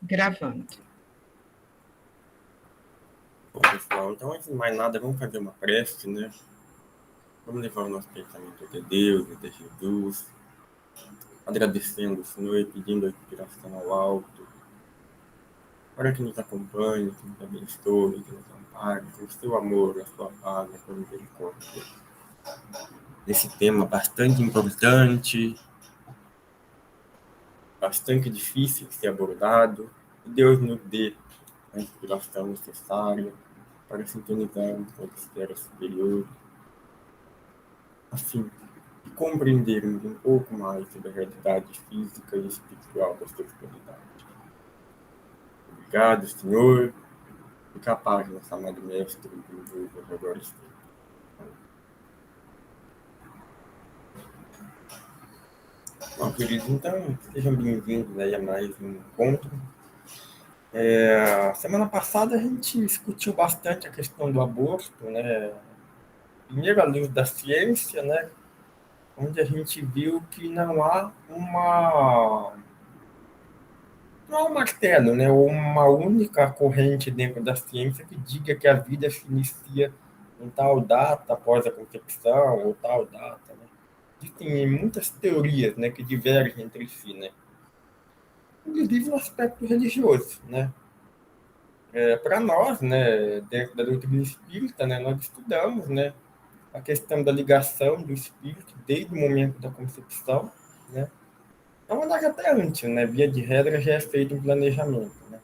Gravando. Bom, pessoal, então antes de mais nada, vamos fazer uma prece, né? Vamos levar o nosso pensamento até Deus, até Jesus, agradecendo o Senhor e pedindo a inspiração ao alto, para que nos acompanhe, que nos abençoe, que nos ampare, com o seu amor, a sua paz, a sua misericórdia. Esse tema bastante importante, bastante difícil de ser abordado, e Deus nos dê a inspiração necessária para sintonizarmos com a esfera superior, assim, e compreendermos um pouco mais sobre a realidade física e espiritual da sexualidade. Obrigado, Senhor, e capaz, nosso amado Mestre, de nos agora sempre. Bom, queridos, então, sejam bem-vindos aí a mais um encontro. Semana passada a gente discutiu bastante a questão do aborto, né? Primeiro, à luz da ciência, né? Onde a gente viu que não há um martelo, né, ou uma única corrente dentro da ciência que diga que a vida se inicia em tal data após a concepção, ou tal data, né? Existem muitas teorias, né, que divergem entre si, né? Inclusive no aspecto religioso, né? Para nós, né, dentro da doutrina espírita, né, nós estudamos, né, a questão da ligação do espírito desde o momento da concepção, né? Na verdade, até antes, né? Via de regra já é feito um planejamento, né?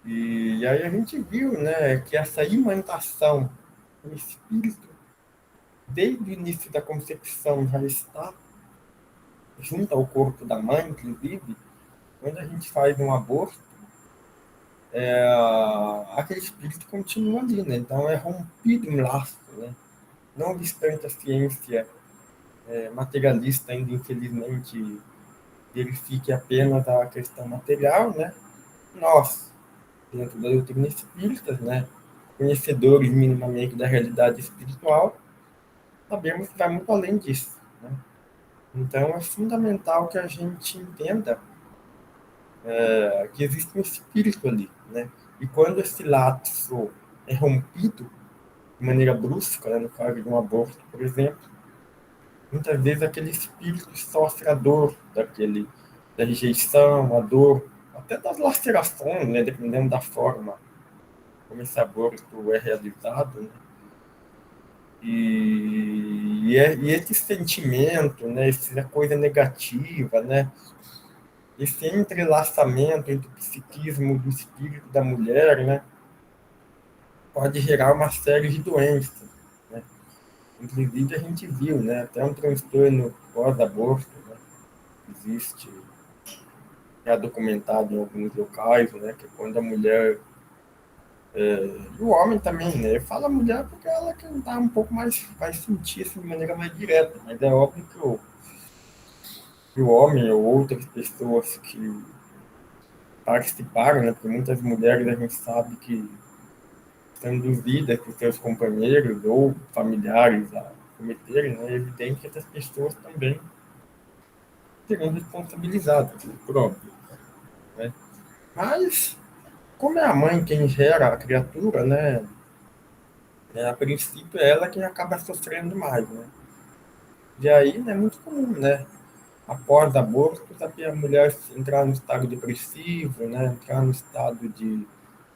E aí a gente viu, né, que essa imantação do espírito, desde o início da concepção, já está junto ao corpo da mãe, inclusive, quando a gente faz um aborto, aquele espírito continua ali, né? Então é rompido um laço, né? Não obstante a ciência materialista ainda, infelizmente, verifique apenas a questão material, né? Nós, dentro da doutrina espírita, né, conhecedores minimamente da realidade espiritual, sabemos que vai muito além disso, né? Então, é fundamental que a gente entenda que existe um espírito ali, né? E quando esse laço é rompido de maneira brusca, né, no caso de um aborto, por exemplo, muitas vezes aquele espírito sofre a dor da rejeição, a dor, até das lacerações, né, dependendo da forma como esse aborto é realizado, né? E esse sentimento, né, essa coisa negativa, né, esse entrelaçamento entre o psiquismo do espírito da mulher, né, pode gerar uma série de doenças, né? Inclusive a gente viu, né, até um transtorno pós-aborto, né, existe já documentado em alguns locais, né, que é quando a mulher e o homem também, né? Fala mulher porque ela que está um pouco mais, vai sentir isso de maneira mais direta, mas é óbvio que o homem ou outras pessoas que participaram, né? Porque muitas mulheres a gente sabe que estão induzidas por seus companheiros ou familiares a cometerem, né? É evidente que essas pessoas também serão responsabilizadas, por óbvio, né? Mas, como é a mãe quem gera a criatura, né? A princípio é ela quem acaba sofrendo mais, né? E aí, né, é muito comum, né? Após aborto, a mulher entrar no estado depressivo, né? Entrar no estado de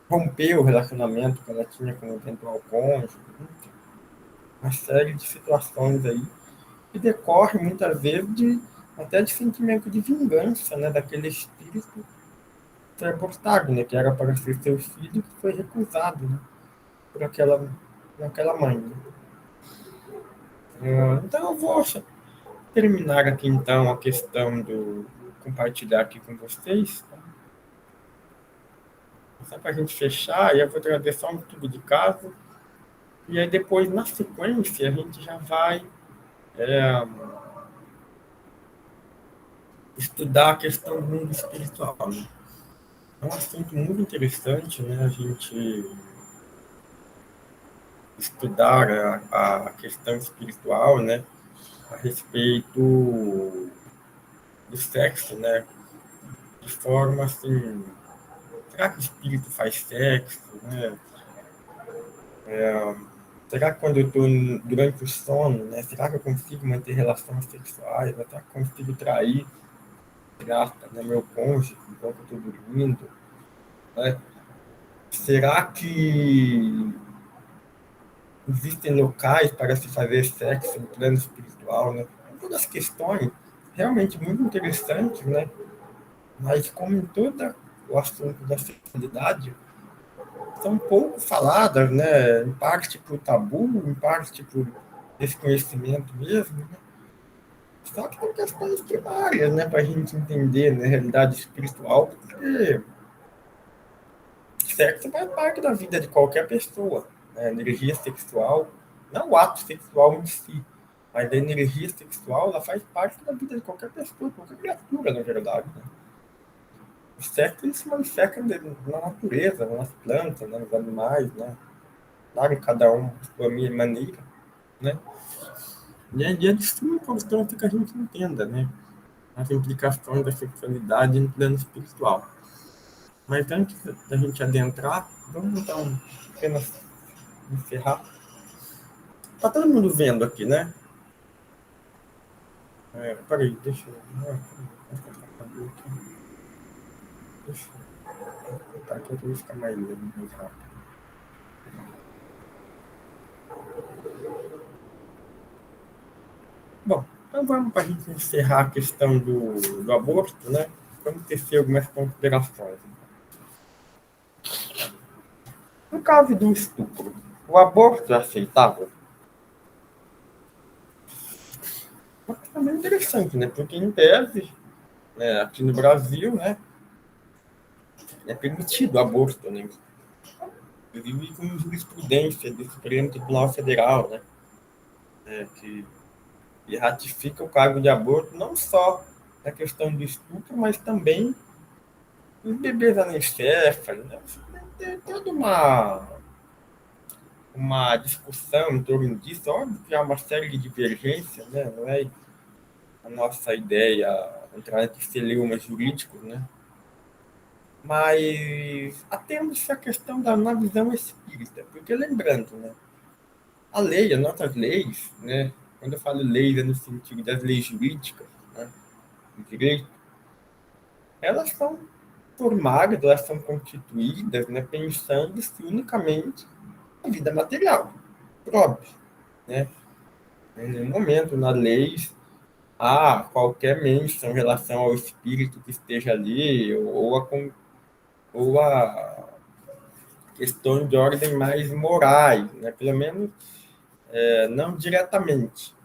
romper o relacionamento que ela tinha com o eventual cônjuge, enfim, uma série de situações aí que decorre muitas vezes até de sentimento de vingança, né? Daquele espírito que foi abortado, né? Que era para ser seu filho, que foi recusado, né? Por aquela mãe, né? Então eu vou terminar aqui então a questão do compartilhar aqui com vocês, tá? Só para a gente fechar, e eu vou trazer só um estudo de caso, e aí depois, na sequência, a gente já vai estudar a questão do mundo espiritual, né? É um assunto muito interessante, né? A gente estudar a questão espiritual, né? A respeito do sexo, né? de forma assim, será que o espírito faz sexo, né? Será que quando eu estou durante o sono, né? Será que eu consigo manter relações sexuais? Será que eu consigo trair, né, meu cônjuge enquanto eu estou dormindo, né? Será que existem locais para se fazer sexo no plano espiritual, né? Todas questões realmente muito interessantes, né? Mas como em todo o assunto da sexualidade, são pouco faladas, né? Em parte por tabu, em parte por desconhecimento mesmo, né? Só que tem questões primárias, né? Para a gente entender, né? A realidade espiritual, porque sexo faz parte da vida de qualquer pessoa, né? A energia sexual, não o ato sexual em si, mas a energia sexual, ela faz parte da vida de qualquer pessoa, qualquer criatura, na verdade, né? O sexo, ele se manifesta na natureza, nas plantas, né? Nos animais, né? Claro, cada um de sua maneira, né? E é de extrema importância que a gente entenda, né? As implicações da sexualidade no plano espiritual. Mas antes da gente adentrar, vamos então apenas encerrar. Tá todo mundo vendo aqui, né? Peraí, deixa eu. Deixa eu. Tá aqui, eu vou ficar mais rápido. Bom, então vamos para a gente encerrar a questão do aborto, né? Vamos tecer algumas considerações. No caso do estupro, o aborto é aceitável? Uma questão bem interessante, né? Porque, em tese, né, aqui no Brasil, né, é permitido o aborto, né? Inclusive com jurisprudência do Supremo Tribunal Federal, né, que ratifica o cargo de aborto não só na questão do estupro, mas também os bebês anencefálicos, né? Tem toda uma discussão em torno disso. Óbvio que há uma série de divergências, né? Não é a nossa ideia entrar entre celeumas jurídicos, né? Mas atemos a questão na visão espírita, porque lembrando, né? A lei, as nossas leis, né? Quando eu falo leis é no sentido das leis jurídicas, né? Do direito, elas são formadas, elas são constituídas, né? Pensando-se unicamente na vida material, própria, né? Em nenhum momento na lei há qualquer menção em relação ao espírito que esteja ali ou a questões de ordem mais morais, né? Pelo menos não diretamente,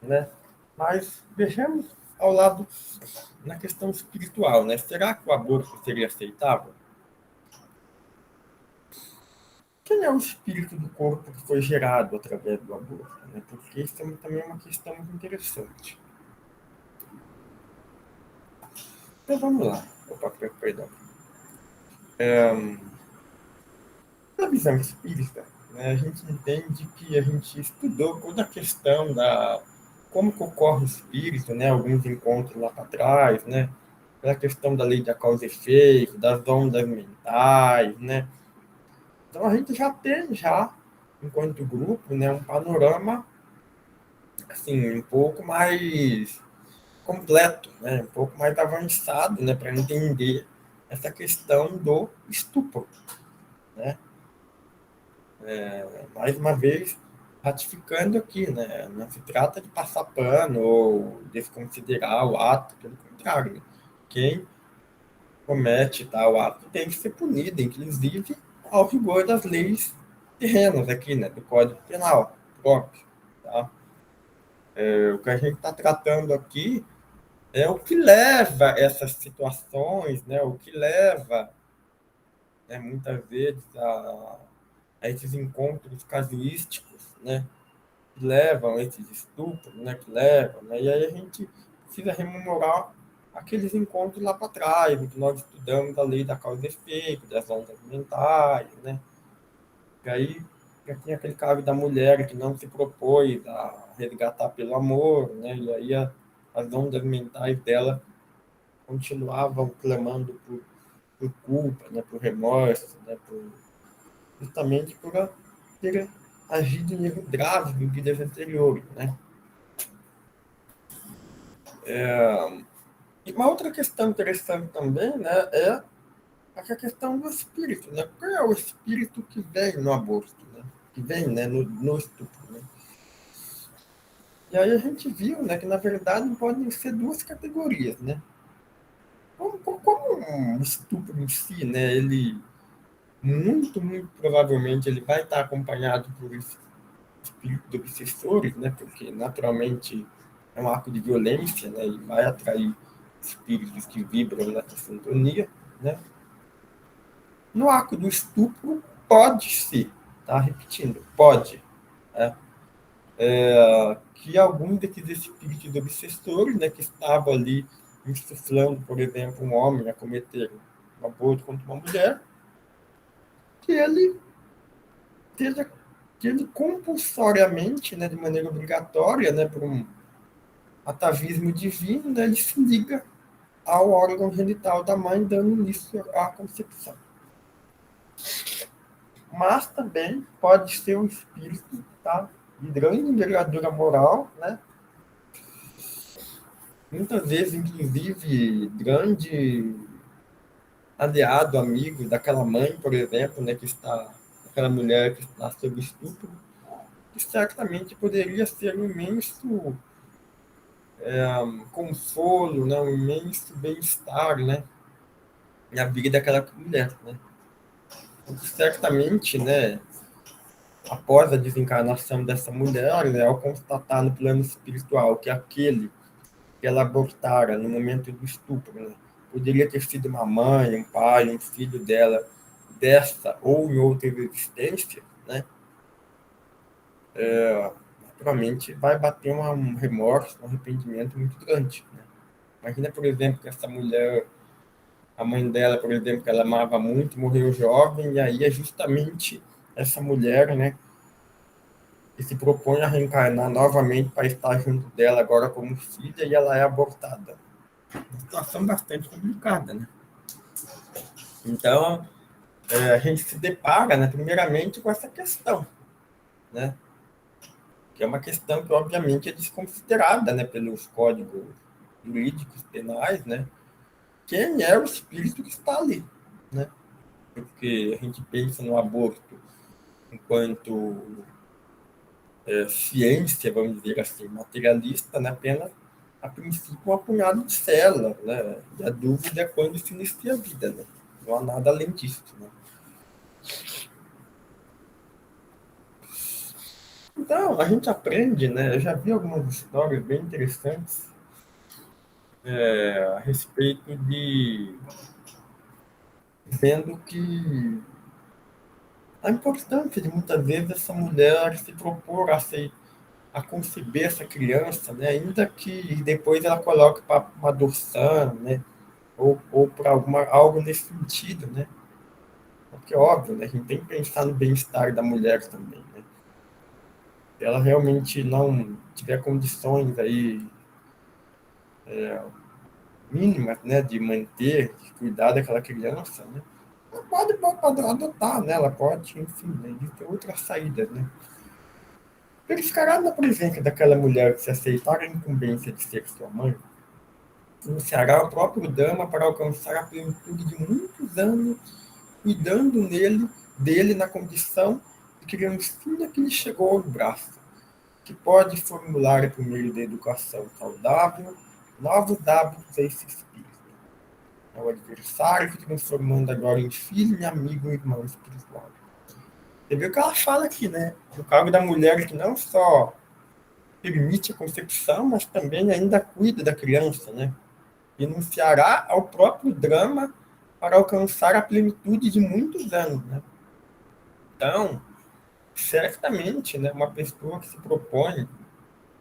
né? Mas vejamos ao lado na questão espiritual, né? Será que o aborto seria aceitável? Quem é o espírito do corpo que foi gerado através do aborto, né? Porque isso também é uma questão muito interessante. Então vamos lá. Opa, perdão. Na visão espírita, né, a gente entende que a gente estudou toda a questão da como que ocorre o espírito, né, alguns encontros lá para trás, né, a questão da lei da causa e efeito, das ondas mentais, né. Então a gente já tem enquanto grupo, né, um panorama assim um pouco mais completo, né, um pouco mais avançado, né, para entender essa questão do estupro, né. Mais uma vez, ratificando aqui, né? Não se trata de passar pano ou desconsiderar o ato, pelo contrário. Né? Quem comete tal ato tem que ser punido, inclusive ao rigor das leis terrenas aqui, né? Do Código Penal próprio. Tá? O que a gente está tratando aqui é o que leva essas situações, né? O que leva, né, muitas vezes a esses encontros casuísticos, né? Que levam esses estupros, né, que levam, né, e aí a gente precisa rememorar aqueles encontros lá para trás, em que nós estudamos a lei da causa e efeito, das ondas mentais, né, e aí já tinha aquele caso da mulher que não se propôs a resgatar pelo amor, né, e aí as ondas mentais dela continuavam clamando por culpa, né, por remorso, né, justamente por ter agido em erro grave em vidas anteriores, né? E uma outra questão interessante também, né, é a questão do espírito, né? Qual é o espírito que vem no aborto, né? Que vem, né, no estupro, né? E aí a gente viu, né, que na verdade podem ser duas categorias, né? Como um estupro em si, né, ele muito provavelmente ele vai estar acompanhado por espíritos obsessores, né, porque naturalmente é um ato de violência, né, e vai atrair espíritos que vibram nessa sintonia, né? No ato do estupro, pode ser, tá? Repetindo, pode, né? Que algum desses espíritos obsessores, né, que estavam ali insuflando, por exemplo, um homem a cometer um aborto contra uma mulher, que ele esteja que ele compulsoriamente, né, de maneira obrigatória, né, por um atavismo divino, né, ele se liga ao órgão genital da mãe, dando início à concepção. Mas também pode ser um espírito, tá, de grande envergadura moral, né, muitas vezes, inclusive, grande aliado, amigo daquela mãe, por exemplo, né, que está, aquela mulher que está sob estupro, que certamente poderia ser um imenso consolo, né, um imenso bem-estar, né, na vida daquela mulher, né. Porque certamente, né, após a desencarnação dessa mulher, né, ao constatar no plano espiritual que aquele que ela abortara no momento do estupro, né, poderia ter sido uma mãe, um pai, um filho dela, dessa ou em outra existência, né, naturalmente vai bater um remorso, um arrependimento muito grande. Né. Imagina, por exemplo, que essa mulher, a mãe dela, por exemplo, que ela amava muito, morreu jovem, e aí é justamente essa mulher, né, que se propõe a reencarnar novamente para estar junto dela agora como filha, e ela é abortada. Uma situação bastante complicada, né? Então, a gente se depara, né, primeiramente com essa questão, né? Que é uma questão que, obviamente, é desconsiderada, né, pelos códigos jurídicos penais, né? Quem é o espírito que está ali, né? Porque a gente pensa no aborto enquanto ciência, vamos dizer assim, materialista, né, apenas a princípio um apunhado de células, né? E a dúvida é quando se inicia a vida, né? Não há nada além disso, né? Então, a gente aprende, né? Eu já vi algumas histórias bem interessantes a respeito de vendo que a importância de muitas vezes essa mulher se propor a conceber essa criança, né? Ainda que depois ela coloque para uma adoção, né? Ou para algo nesse sentido, né? Porque é óbvio, né? A gente tem que pensar no bem-estar da mulher também, né? Se ela realmente não tiver condições aí mínimas, né, de manter, de cuidar daquela criança, né? Ela pode adotar, né? Ela pode, enfim, né, existem outras saídas, né? Verificará na presença daquela mulher que se aceitar a incumbência de ser sua mãe, iniciará o próprio Dama para alcançar a plenitude de muitos anos, cuidando dele na condição de criancinha que lhe chegou ao braço, que pode formular por meio da educação saudável novos hábitos a esse espírito. É o adversário se transformando agora em filho e amigo e irmão espiritual. Você viu o que ela fala aqui, né? No caso da mulher que não só permite a concepção, mas também ainda cuida da criança, né? Renunciará ao próprio drama para alcançar a plenitude de muitos anos, né? Então, certamente, né, uma pessoa que se propõe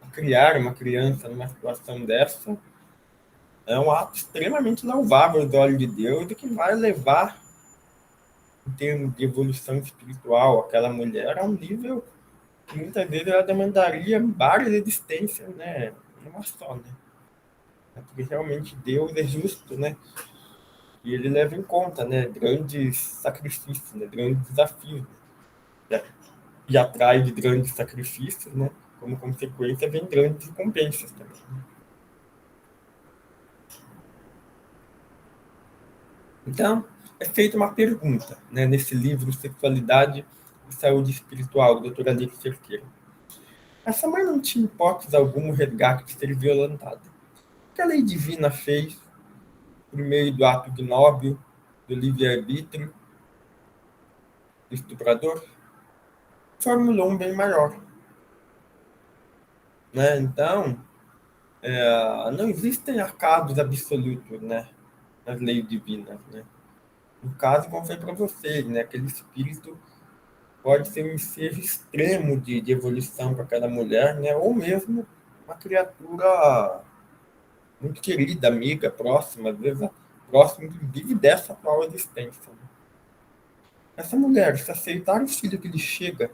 a criar uma criança numa situação dessa é um ato extremamente louvável do olho de Deus e que vai levar, em termos de evolução espiritual, aquela mulher a um nível que muitas vezes ela demandaria várias existências, né? Uma só, né? né? Porque realmente Deus é justo, né? E ele leva em conta, né, grandes sacrifícios, né, grandes desafios, né? E atrás de grandes sacrifícios, né, como consequência, vem grandes recompensas também. Então, é feita uma pergunta, né, nesse livro Sexualidade e Saúde Espiritual, do doutor Alix Cerqueira. Essa mãe não tinha hipótese alguma o resgate de ser violentada. O que a lei divina fez por meio do ato ignóbil, do livre-arbítrio, do estuprador? Formulou um bem maior, né? Então, não existem acasos absolutos, né, nas leis divinas, né? No caso, como foi para vocês, né, aquele espírito pode ser um ser extremo de evolução para cada mulher, né, ou mesmo uma criatura muito querida, amiga, próxima, às vezes próxima, inclusive, dessa atual existência. Né? Essa mulher, se aceitar o filho que lhe chega,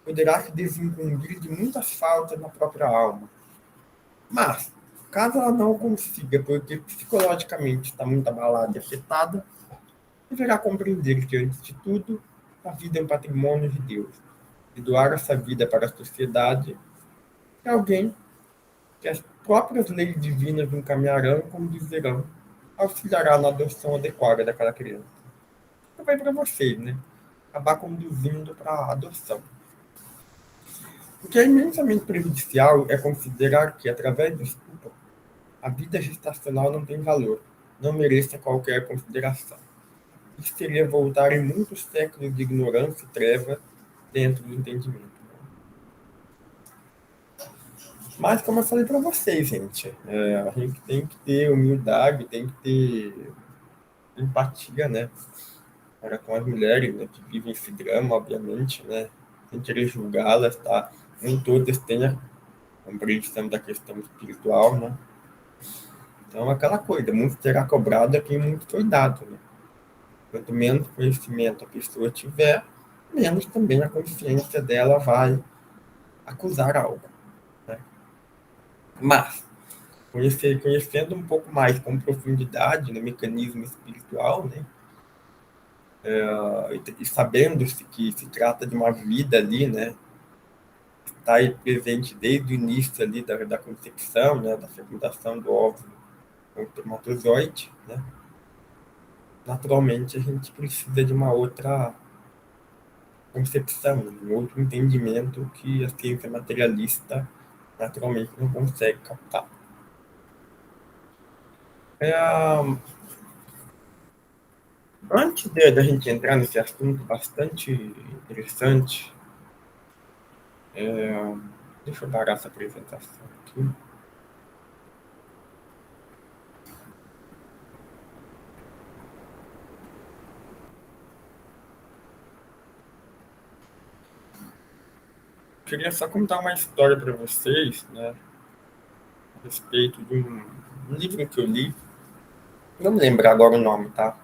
poderá se desincumbir de muitas faltas na própria alma. Mas, caso ela não consiga, porque psicologicamente está muito abalada e afetada, deverá compreender que, antes de tudo, a vida é um patrimônio de Deus. E doar essa vida para a sociedade é alguém que as próprias leis divinas encaminharão e conduzirão, auxiliará na adoção adequada daquela criança. Então vai para vocês, né? Acabar conduzindo para a adoção. O que é imensamente prejudicial é considerar que, através do estupro, a vida gestacional não tem valor, não merece qualquer consideração. Isso seria voltar em muitos séculos de ignorância e treva dentro do entendimento. Mas, como eu falei para vocês, gente, a gente tem que ter humildade, tem que ter empatia, né, para com as mulheres, né, que vivem esse drama, obviamente, né, sem querer julgá-las, tá? Nem todas têm a compreensão da questão espiritual, né? Então, aquela coisa, muito será cobrado a quem muito foi dado, né? Quanto menos conhecimento a pessoa tiver, menos também a consciência dela vai acusar algo, né? Mas, conhecendo um pouco mais com profundidade no mecanismo espiritual, né? E sabendo que se trata de uma vida ali, né? Está aí presente desde o início ali da concepção, né? Da fecundação do óvulo com o espermatozoide, né? Naturalmente, a gente precisa de uma outra concepção, um outro entendimento que a ciência materialista naturalmente não consegue captar. É, antes da gente entrar nesse assunto bastante interessante, deixa eu parar essa apresentação aqui. Queria só contar uma história para vocês, né, a respeito de um livro que eu li. Não me lembro agora o nome, tá?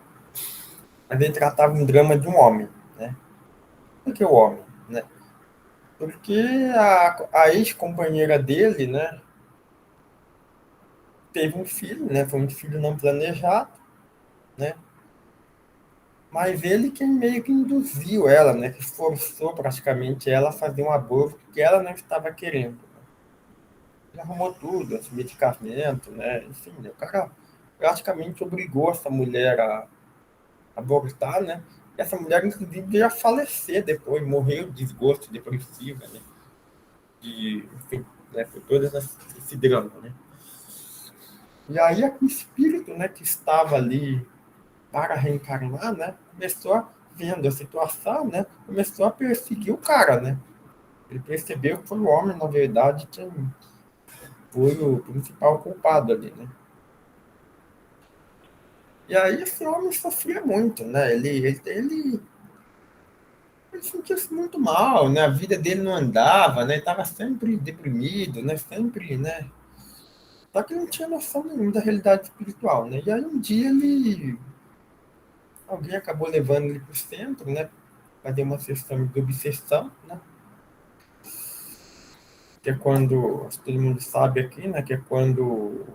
Mas ele tratava um drama de um homem, né? Por que o homem, né? Porque a ex-companheira dele, né, teve um filho, né? Foi um filho não planejado, né? Mas ele que meio que induziu ela, né? Que forçou praticamente ela a fazer um aborto que ela não estava querendo. Ele arrumou tudo, esse medicamento, né? Enfim, né? O cara praticamente obrigou essa mulher a abortar, né? E essa mulher, inclusive, veio a falecer depois, morreu de desgosto, depressiva, né? Enfim, né? Foi todo esse drama, né? E aí o espírito, né, que estava ali para reencarnar, né, começou vendo a situação, né, começou a perseguir o cara, né. Ele percebeu que foi o homem, na verdade, quem foi o principal culpado ali, né. E aí esse homem sofria muito, né, ele sentia-se muito mal, né, a vida dele não andava, né, ele estava sempre deprimido, né, sempre, né, só que ele não tinha noção nenhuma da realidade espiritual, né, e aí um dia alguém acabou levando ele para o centro, né, fazer uma sessão de obsessão, né, que é quando, acho que todo mundo sabe aqui, né, que é quando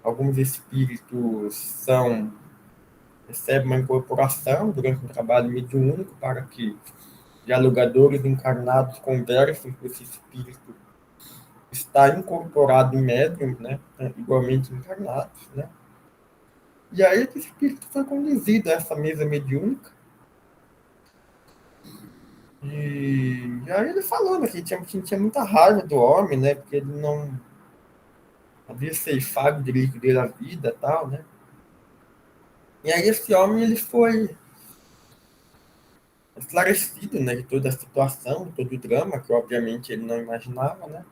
Alguns espíritos recebem uma incorporação durante um trabalho mediúnico para que dialogadores encarnados conversem com esse espírito que está incorporado em médiums, né, igualmente encarnados, né. E aí esse espírito foi conduzido a essa mesa mediúnica e aí ele falou, né, que tinha muita raiva do homem, né, porque ele não havia ceifado o direito dele à vida e tal, né. E aí esse homem ele foi esclarecido, né, de toda a situação, todo o drama, que obviamente ele não imaginava, né.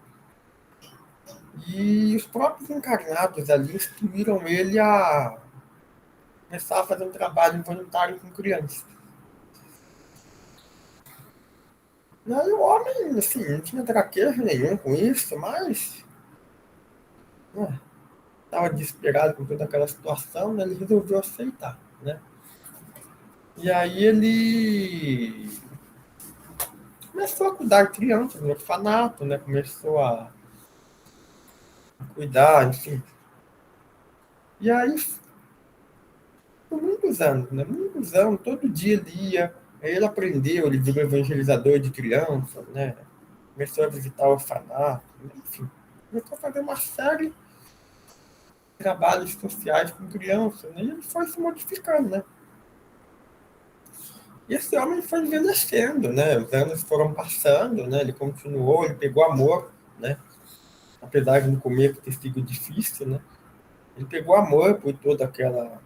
E os próprios encarnados ali instruíram ele a começar a fazer um trabalho voluntário com crianças. E aí o homem, assim, não tinha traquejo nenhum com isso, mas estava desesperado com toda aquela situação, né, ele resolveu aceitar, né. E aí ele começou a cuidar de crianças no orfanato, né, começou a cuidar, enfim. E aí, por muitos anos, né, muitos anos, todo dia ele ia, aí ele aprendeu, ele virou evangelizador de crianças, né, começou a visitar o orfanato, enfim. Começou a fazer uma série de trabalhos sociais com crianças, né, e ele foi se modificando, né. E esse homem foi envelhecendo, né? Os anos foram passando, né? Ele continuou, ele pegou amor, né? Apesar de no começo ter sido difícil, né? Ele pegou amor por toda aquela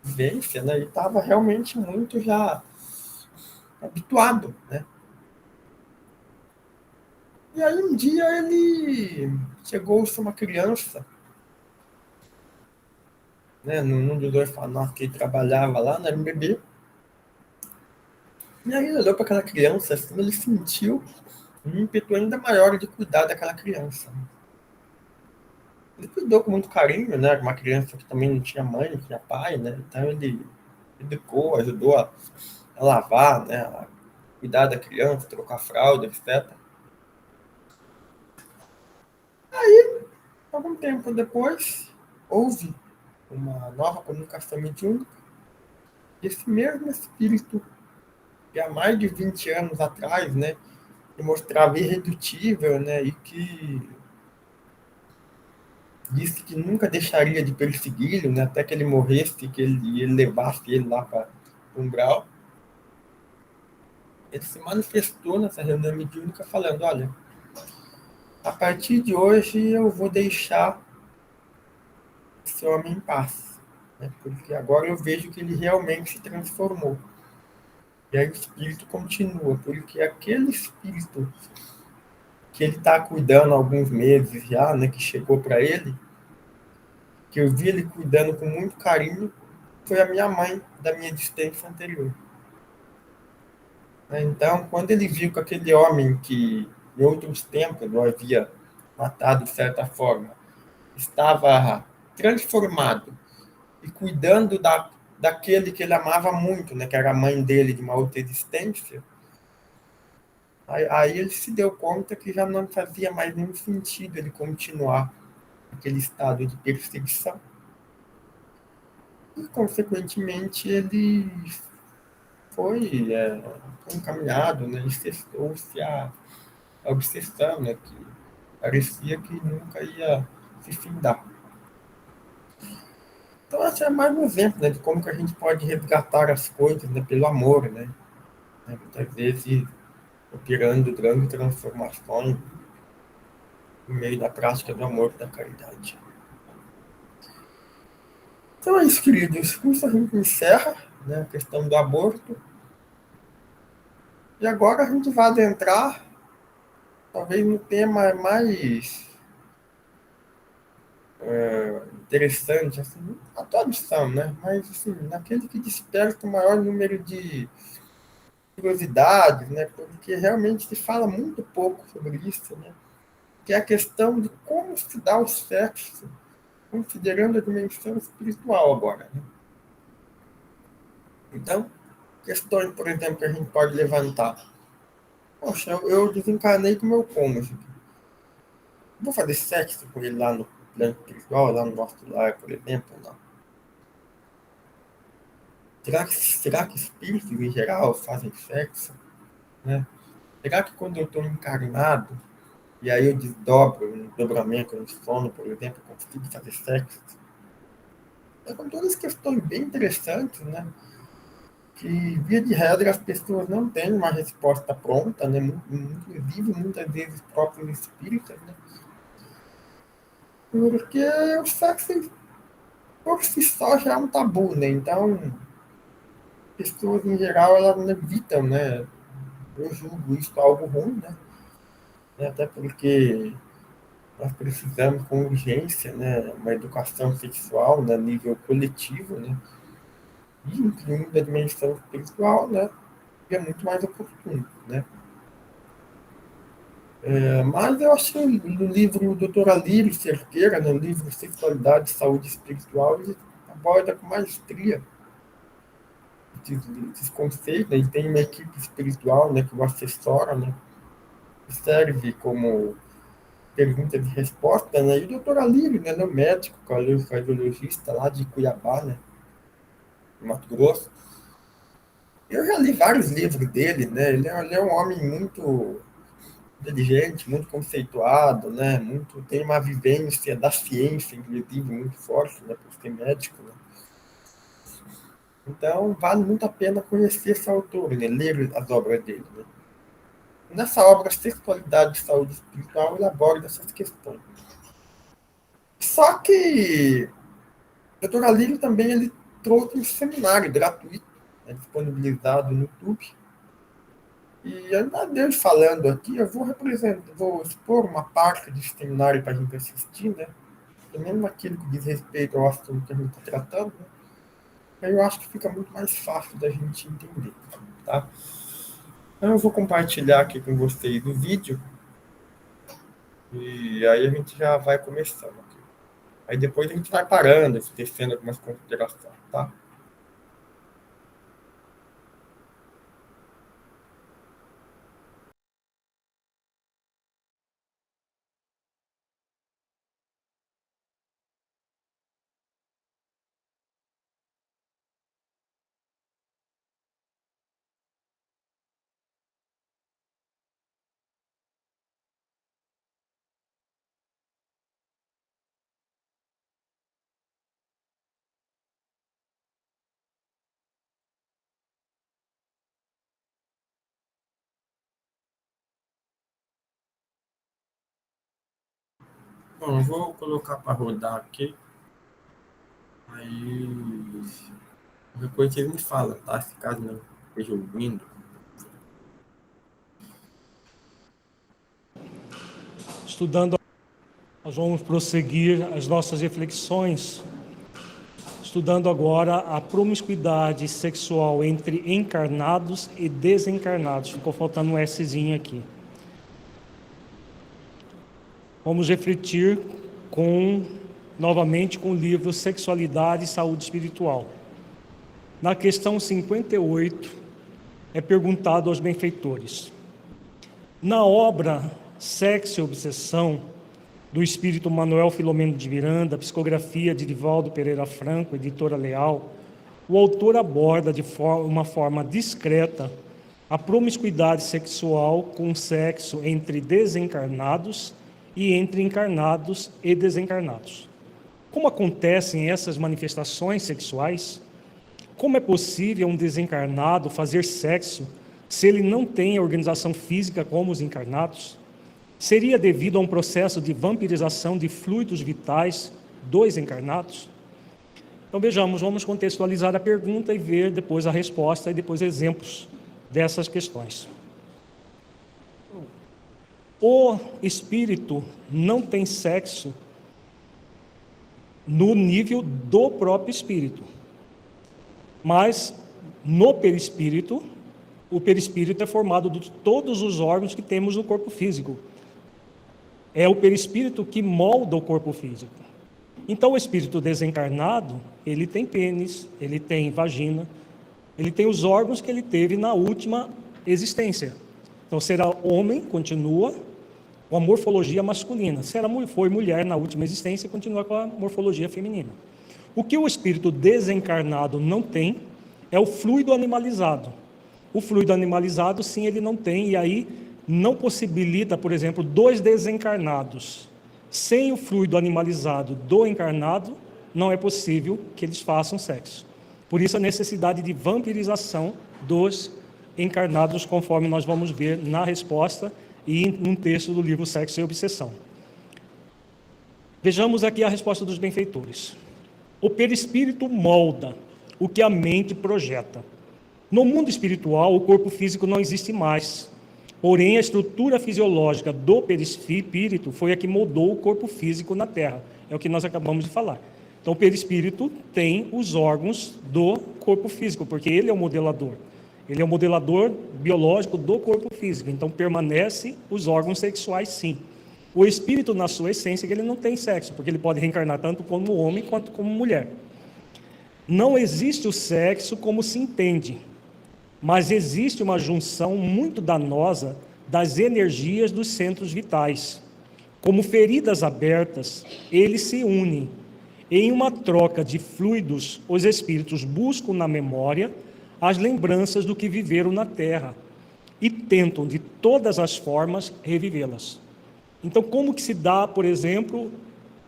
vivência, né? E estava realmente muito já habituado, né? E aí um dia ele chegou-se uma criança, né? Num dos orfanatos que ele trabalhava lá, né? Era um bebê. E aí ele olhou para aquela criança, assim, ele sentiu um ímpeto ainda maior de cuidar daquela criança. Ele cuidou com muito carinho, né? Uma criança que também não tinha mãe, não tinha pai, né? Então ele educou, ajudou a lavar, né? A cuidar da criança, trocar fralda, etc. Algum tempo depois, houve uma nova comunicação mediúnica. Esse mesmo espírito que há mais de 20 anos atrás, né? Que mostrava irredutível, né? E que disse que nunca deixaria de persegui-lo, né? Até que ele morresse, que ele levasse ele lá para o umbral. Ele se manifestou nessa reunião mediúnica falando, olha, a partir de hoje eu vou deixar esse homem em paz, né? Porque agora eu vejo que ele realmente se transformou. E aí o espírito continua, porque aquele espírito que ele está cuidando há alguns meses já, né, que chegou para ele, que eu vi ele cuidando com muito carinho, foi a minha mãe da minha existência anterior. Então, quando ele viu que aquele homem que em outros tempos eu havia matado de certa forma, estava transformado e cuidando daquele que ele amava muito, né, que era a mãe dele de uma outra existência, aí ele se deu conta que já não fazia mais nenhum sentido ele continuar aquele estado de perseguição. E, consequentemente, ele foi encaminhado, né, e cessou-se a obsessão, né, que parecia que nunca ia se findar. Então, esse é mais um exemplo, né, de como que a gente pode resgatar as coisas, né, pelo amor, né? Muitas vezes operando grandes transformações no meio da prática do amor e da caridade. Então é isso, queridos. Com isso a gente encerra, né, a questão do aborto. E agora a gente vai adentrar, talvez, no tema mais interessante, assim, a todos são, né? Mas, assim, naquele que desperta o maior número de curiosidades, né? Porque realmente se fala muito pouco sobre isso, né? Que é a questão de como se dá o sexo, considerando a dimensão espiritual agora, né? Então, questões, por exemplo, que a gente pode levantar. Poxa, eu desencarnei com meu cônjuge. Vou fazer sexo com ele lá no plano espiritual, lá no nosso lar, por exemplo, não. Será que espíritos em geral fazem sexo? Né? Será que quando eu estou encarnado, e aí eu desdobro, um dobramento no sono, por exemplo, eu consigo fazer sexo? São todas questões bem interessantes, né? Que, via de regra, as pessoas não têm uma resposta pronta, né? Inclusive, muitas vezes, próprios espíritas, né? Porque o sexo, por si só, já é um tabu, né? Então, pessoas, em geral, elas evitam, né? Eu julgo isso algo ruim, né? Até porque nós precisamos, com urgência, né? Uma educação sexual, né? A nível coletivo, né? E, incluindo a dimensão espiritual, né? Que é muito mais oportuno, né? Mas eu acho que no livro Dr. Alírio Cerqueira, no livro Sexualidade e Saúde Espiritual, ele aborda com maestria esses conceitos, né? E tem uma equipe espiritual, né, que o assessora, né, que serve como pergunta de resposta, né? E o doutor Alírio, né, é um médico, cardiologista lá de Cuiabá, né, Mato Grosso. Eu já li vários livros dele, né? Ele é um homem muito inteligente, muito conceituado, né? Tem uma vivência da ciência, inclusive, muito forte, né? Por ser médico, né? Então, vale muito a pena conhecer esse autor, né? Ler as obras dele, né? Nessa obra, Sexualidade e Saúde Espiritual, ele aborda essas questões. Só que o Dr. Alírio também ele trouxe um seminário gratuito, né? Disponibilizado no YouTube. E ainda Deus falando aqui, eu vou representar, vou expor uma parte desse seminário para a gente assistir, né? E mesmo aquilo que diz respeito ao assunto que a gente está tratando, né? Aí eu acho que fica muito mais fácil da gente entender, tá? Então eu vou compartilhar aqui com vocês o vídeo e aí a gente já vai começando aqui. Aí depois a gente vai parando, tecendo algumas considerações, tá? Bom, eu vou colocar para rodar aqui. Aí depois vocês me falam, tá? Se caso não esteja ouvindo. Estudando, nós vamos prosseguir as nossas reflexões, estudando agora a promiscuidade sexual entre encarnados e desencarnados. Ficou faltando um Szinho aqui. Vamos refletir novamente com o livro Sexualidade e Saúde Espiritual. Na questão 58, é perguntado aos benfeitores: na obra Sexo e Obsessão, do espírito Manuel Filomeno de Miranda, psicografia de Divaldo Pereira Franco, editora Leal, o autor aborda de uma forma discreta a promiscuidade sexual com sexo entre desencarnados e entre encarnados e desencarnados. Como acontecem essas manifestações sexuais? Como é possível um desencarnado fazer sexo se ele não tem a organização física como os encarnados? Seria devido a um processo de vampirização de fluidos vitais dos encarnados? Então vejamos, vamos contextualizar a pergunta e ver depois a resposta e depois exemplos dessas questões. O espírito não tem sexo no nível do próprio espírito, mas no perispírito, o perispírito é formado de todos os órgãos que temos no corpo físico. É o perispírito que molda o corpo físico. Então, o espírito desencarnado, ele tem pênis, ele tem vagina, ele tem os órgãos que ele teve na última existência. Então, será homem, continua, com a morfologia masculina. Se ela foi mulher na última existência, continua com a morfologia feminina. O que o espírito desencarnado não tem é o fluido animalizado. O fluido animalizado, sim, ele não tem, e aí não possibilita, por exemplo, dois desencarnados. Sem o fluido animalizado do encarnado, não é possível que eles façam sexo. Por isso a necessidade de vampirização dos encarnados, conforme nós vamos ver na resposta e num texto do livro Sexo e Obsessão. Vejamos aqui a resposta dos benfeitores. O perispírito molda o que a mente projeta. No mundo espiritual, o corpo físico não existe mais. Porém, a estrutura fisiológica do perispírito foi a que moldou o corpo físico na Terra. É o que nós acabamos de falar. Então, o perispírito tem os órgãos do corpo físico, porque ele é o modelador. Ele é o modelador biológico do corpo físico. Então, permanece os órgãos sexuais, sim. O espírito, na sua essência, ele não tem sexo, porque ele pode reencarnar tanto como homem quanto como mulher. Não existe o sexo como se entende, mas existe uma junção muito danosa das energias dos centros vitais. Como feridas abertas, eles se unem. Em uma troca de fluidos, os espíritos buscam na memória as lembranças do que viveram na Terra e tentam, de todas as formas, revivê-las. Então, como que se dá, por exemplo,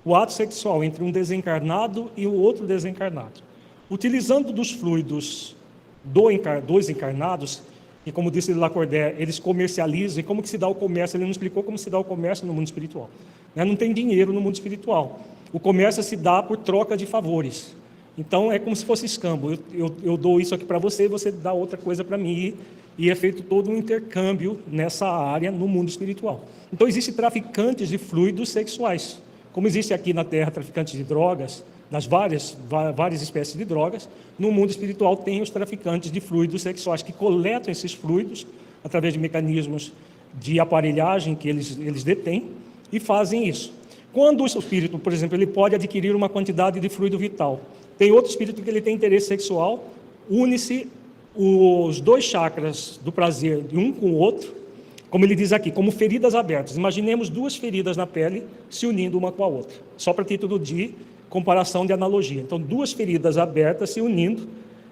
o ato sexual entre um desencarnado e o outro desencarnado? Utilizando dos fluidos dos encarnados, e como disse Lacordaire, eles comercializam, e como que se dá o comércio? Ele não explicou como se dá o comércio no mundo espiritual. Não tem dinheiro no mundo espiritual. O comércio se dá por troca de favores. Então, é como se fosse escambo. Eu dou isso aqui para você, você dá outra coisa para mim, e é feito todo um intercâmbio nessa área no mundo espiritual. Então, existem traficantes de fluidos sexuais. Como existe aqui na Terra traficantes de drogas, das várias espécies de drogas, no mundo espiritual tem os traficantes de fluidos sexuais que coletam esses fluidos através de mecanismos de aparelhagem que eles detêm e fazem isso. Quando o espírito, por exemplo, ele pode adquirir uma quantidade de fluido vital, tem outro espírito que ele tem interesse sexual, une-se os dois chakras do prazer de um com o outro, como ele diz aqui, como feridas abertas. Imaginemos duas feridas na pele se unindo uma com a outra, só para título de comparação de analogia. Então, duas feridas abertas se unindo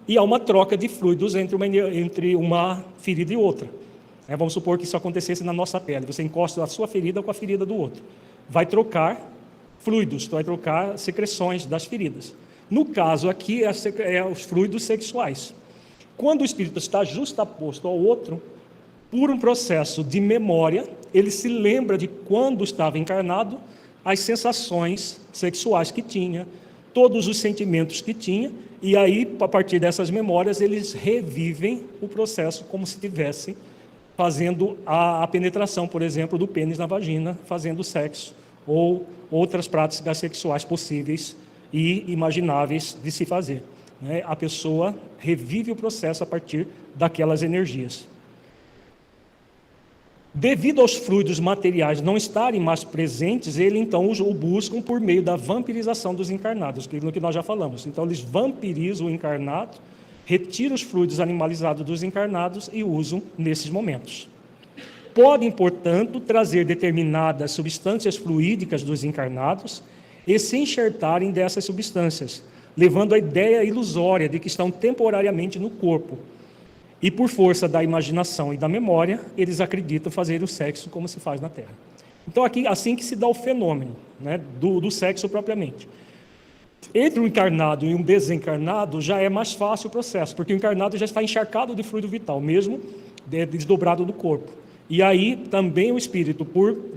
e há uma troca de fluidos entre uma ferida e outra. Vamos supor que isso acontecesse na nossa pele. Você encosta a sua ferida com a ferida do outro. Vai trocar fluidos, vai trocar secreções das feridas. No caso aqui, é os fluidos sexuais. Quando o espírito está justaposto ao outro, por um processo de memória, ele se lembra de quando estava encarnado, as sensações sexuais que tinha, todos os sentimentos que tinha, e aí, a partir dessas memórias, eles revivem o processo como se estivessem fazendo a penetração, por exemplo, do pênis na vagina, fazendo sexo, ou outras práticas sexuais possíveis e imagináveis de se fazer. A pessoa revive o processo a partir daquelas energias. Devido aos fluidos materiais não estarem mais presentes, ele então o buscam por meio da vampirização dos encarnados, aquilo que nós já falamos. Então eles vampirizam o encarnado, retiram os fluidos animalizados dos encarnados e usam nesses momentos. Podem, portanto, trazer determinadas substâncias fluídicas dos encarnados e se enxertarem dessas substâncias, levando a ideia ilusória de que estão temporariamente no corpo. E por força da imaginação e da memória, eles acreditam fazer o sexo como se faz na Terra. Então, aqui, assim que se dá o fenômeno, do sexo propriamente. Entre um encarnado e um desencarnado, já é mais fácil o processo, porque o encarnado já está encharcado de fluido vital, mesmo desdobrado do corpo. E aí, também o espírito,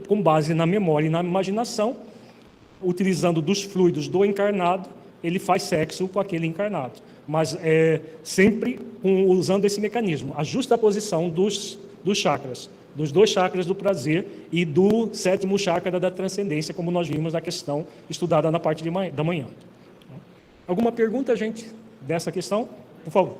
com base na memória e na imaginação, utilizando dos fluidos do encarnado, ele faz sexo com aquele encarnado. Mas sempre usando esse mecanismo, a justaposição dos chakras, dos dois chakras do prazer e do sétimo chakra da transcendência, como nós vimos na questão estudada na parte da manhã. Alguma pergunta, gente, dessa questão? Por favor.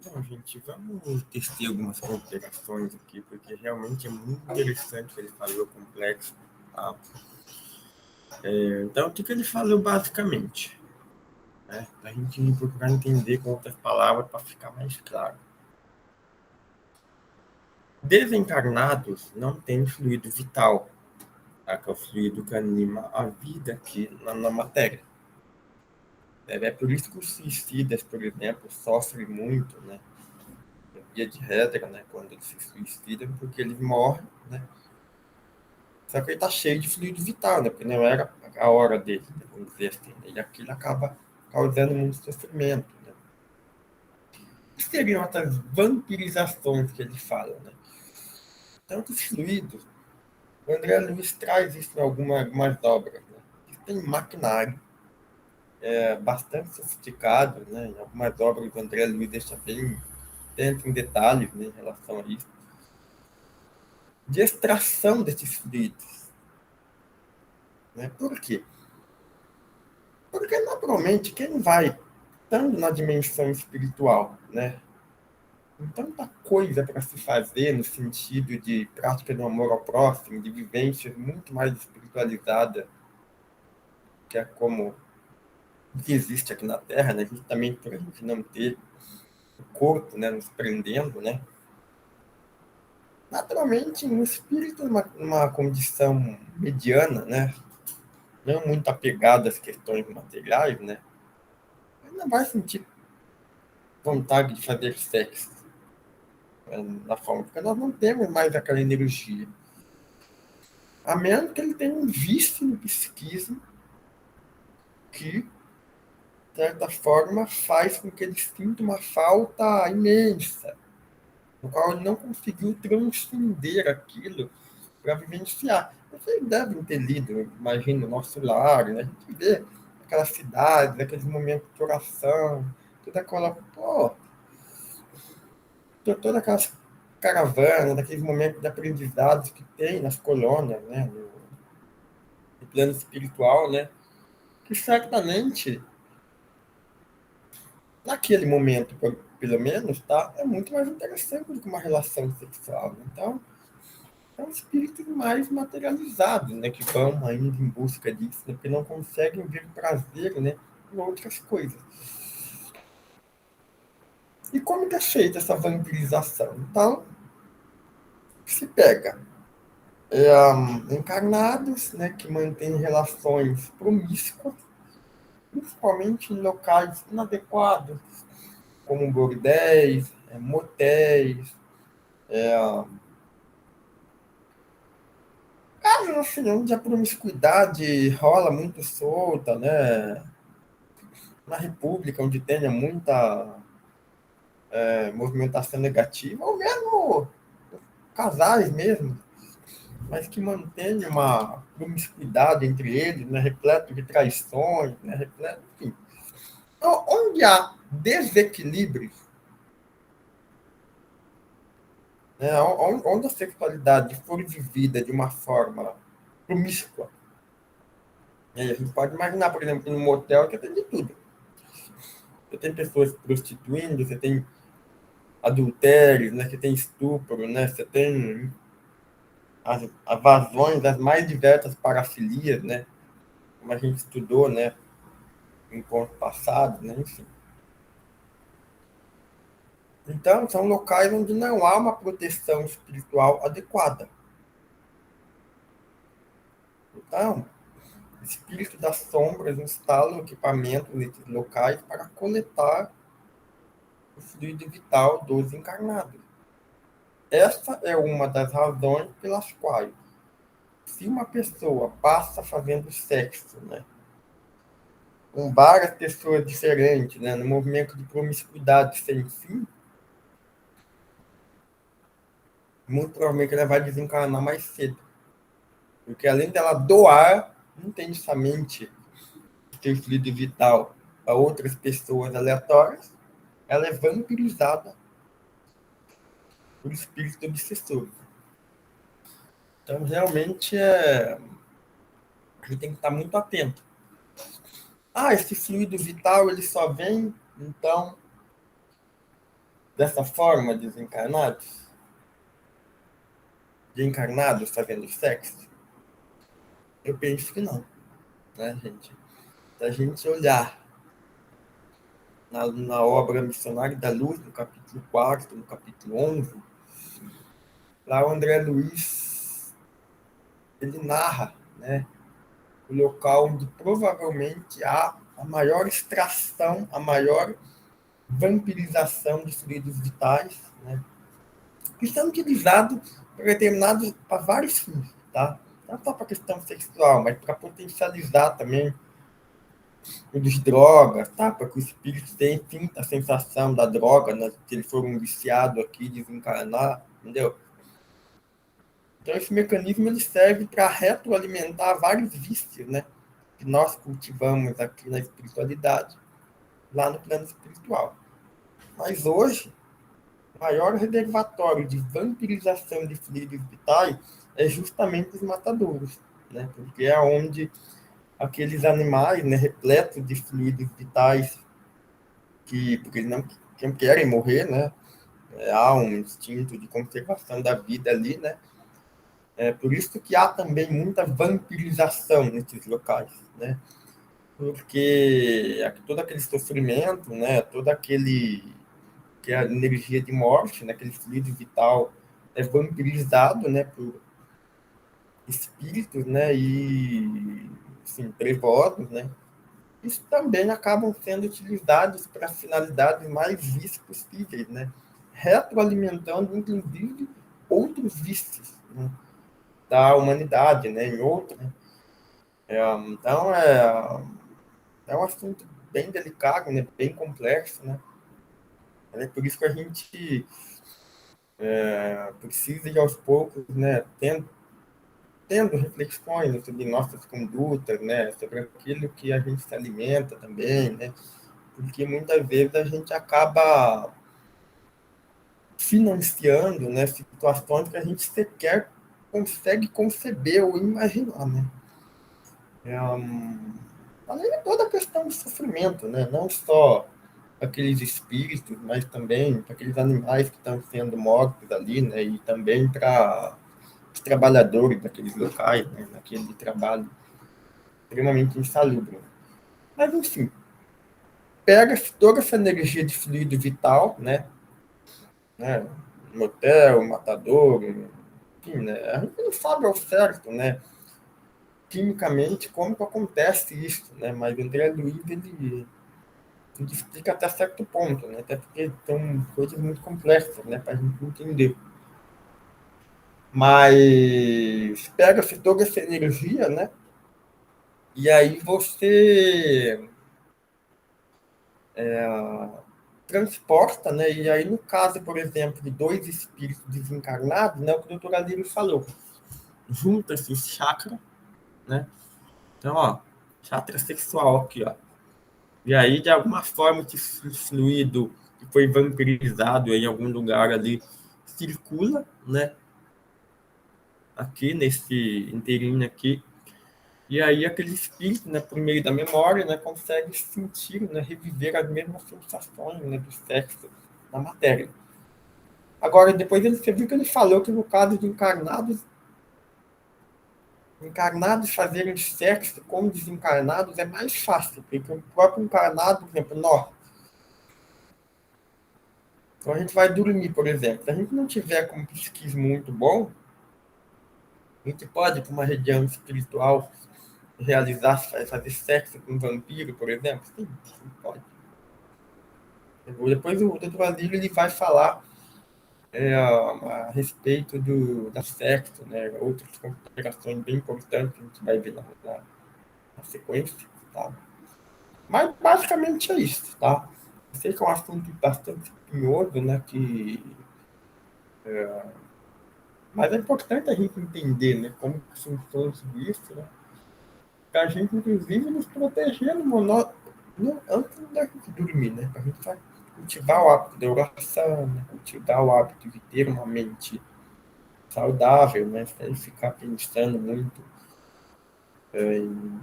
Bom, gente, vamos testar algumas considerações aqui, porque realmente é muito interessante o que ele falou, complexo. Tá? Então, o que ele falou basicamente? Né? Para a gente procurar entender com outras palavras para ficar mais claro. Desencarnados não têm fluido vital, tá? Que é o fluido que anima a vida aqui na matéria. É por isso que os suicidas, por exemplo, sofrem muito, né? Via de regra, né? Quando eles se suicidam, porque eles morrem, né? Só que ele está cheio de fluido vital, né? Porque não era a hora dele, né? Vamos dizer assim. E aquilo acaba causando muito sofrimento, né? O que seriam essas vampirizações que ele fala, né? Tantos fluidos. O André Luiz traz isso em algumas obras, né? Tem maquinário bastante sofisticado, né? Em algumas obras o André Luiz deixa bem dentro em detalhes, né, em relação a isso, de extração desses fluidos. Né? Por quê? Porque, naturalmente, quem vai estando na dimensão espiritual, né, tem tanta coisa para se fazer no sentido de prática do amor ao próximo, de vivências muito mais espiritualizada que é como o que existe aqui na Terra, né, justamente por a gente não ter o corpo, né, nos prendendo, né. Naturalmente, um espírito numa condição mediana, né, não muito apegado às questões materiais, né, ele não vai sentir vontade de fazer sexo, né, da forma, porque nós não temos mais aquela energia. A menos que ele tenha um vício no psiquismo que, de certa forma, faz com que ele sinta uma falta imensa, no qual ele não conseguiu transcender aquilo para vivenciar. Vocês devem ter lido, imagino, o Nosso Lar, né? A gente vê aquelas cidades, aqueles momentos de oração, toda aquela, todas aquelas caravanas, daqueles momentos de aprendizados que tem nas colônias, né? No plano espiritual, né? Que certamente, naquele momento, pelo menos, tá? É muito mais interessante do que uma relação sexual. Então, são espíritos mais materializados, né, que vão ainda em busca disso, né, porque não conseguem ver prazer, né, em outras coisas. E como que é feita essa vampirização? Então, se pega encarnados, né, que mantêm relações promíscuas, principalmente em locais inadequados, como bordéis, motéis, casos assim, onde a promiscuidade rola muito solta, né? Na República, onde tenha muita movimentação negativa, ou mesmo casais mesmo, mas que mantenham uma promiscuidade entre eles, né, repleto de traições, né, repleto, enfim. Então, onde há desequilíbrio, né, onde a sexualidade for vivida de uma forma promíscua, né, a gente pode imaginar, por exemplo, num motel que tem de tudo. Você tem pessoas prostituindo, você tem adultério, né, você tem estupro, né, você tem as vazões das mais diversas parafilias, né? Como a gente estudou, né? Em encontro passado, né? Enfim. Então, são locais onde não há uma proteção espiritual adequada. Então, o espírito das sombras instala o equipamento nesses locais para coletar o fluido vital dos encarnados. Essa é uma das razões pelas quais, se uma pessoa passa fazendo sexo, né, com várias pessoas diferentes, né, no movimento de promiscuidade sem fim, muito provavelmente ela vai desencarnar mais cedo. Porque além dela doar intensamente o seu fluido vital a outras pessoas aleatórias, ela é vampirizada por espírito obsessor. Então, realmente, a gente tem que estar muito atento. Ah, esse fluido vital ele só vem, então, dessa forma, desencarnados? De encarnados fazendo sexo? Eu penso que não. né, gente? Se a gente olhar na obra Missionário da Luz, no capítulo 4, no capítulo 11, lá o André Luiz, ele narra, né, o local onde provavelmente há a maior extração, a maior vampirização de fluidos vitais, né, que são utilizados para vários fins, tá? Não só para questão sexual, mas para potencializar também o dos drogas, tá? Para que o espírito tenha, enfim, a sensação da droga, né? Que eles foram viciados aqui, desencarnar, entendeu? Então, esse mecanismo ele serve para retroalimentar vários vícios, né? Que nós cultivamos aqui na espiritualidade, lá no plano espiritual. Mas hoje, o maior reservatório de vampirização de fluidos vitais é justamente os matadouros, né? Porque é onde aqueles animais, né, repletos de fluidos vitais, porque eles não querem morrer, né? Há um instinto de conservação da vida ali, né? É por isso que há também muita vampirização nesses locais, né? Porque todo aquele sofrimento, né? Todo aquele que é a energia de morte, né? Aquele fluido vital é vampirizado, né? Por espíritos, né? E assim, trevosos, né? Isso também acabam sendo utilizados para finalidades mais vis possíveis, né? Retroalimentando, inclusive, outros vícios, né, da humanidade, né? Em outros, né? Então, é um assunto bem delicado, né? Bem complexo, né? É por isso que a gente precisa ir aos poucos, né? Tendo reflexões sobre nossas condutas, né? Sobre aquilo que a gente se alimenta também, né? Porque muitas vezes a gente acaba financiando, né, situações que a gente sequer consegue conceber ou imaginar, né? Além de toda a questão do sofrimento, né? Não só aqueles espíritos, mas também para aqueles animais que estão sendo mortos ali, né? E também para os trabalhadores daqueles locais, né? Naquele trabalho extremamente insalubre. Mas, enfim, pega toda essa energia de fluido vital, né? Motel, matador, enfim, né? A gente não sabe ao certo, né? Quimicamente, como que acontece isso, né? Mas o André Luiz, ele explica até certo ponto, né? Até porque são coisas muito complexas, né? Para a gente entender. Mas pega-se toda essa energia, né? E aí você transporta, né? E aí, no caso, por exemplo, de dois espíritos desencarnados, né? O que o doutor Alírio falou, junta-se o chakra, né? Então, ó, chakra sexual aqui, ó. E aí, de alguma forma, esse fluido que foi vampirizado em algum lugar ali circula, né? Aqui, nesse inteirinho aqui. E aí, aquele espírito, né, por meio da memória, né, consegue sentir, né, reviver as mesmas sensações, né, do sexo na matéria. Agora, depois você viu que ele falou que no caso de encarnados fazerem sexo com desencarnados é mais fácil, porque o próprio encarnado, por exemplo, nós. Então a gente vai dormir, por exemplo. Se a gente não tiver com um psiquismo muito bom, a gente pode, para uma região espiritual, realizar, fazer sexo com um vampiro, por exemplo? Sim, sim, pode. Depois o doutor Adílio ele vai falar a respeito da sexo, né? Outras considerações bem importantes que a gente vai ver na sequência, tá? Mas basicamente é isso, tá? Eu sei que é um assunto bastante espinhoso, né? Mas é importante a gente entender, né? Como funciona tudo isso, né? Para a gente, inclusive, nos proteger antes da gente dormir, né? Para a gente cultivar o hábito da oração, né? Cultivar o hábito de ter uma mente saudável, né? Sem ficar pensando muito em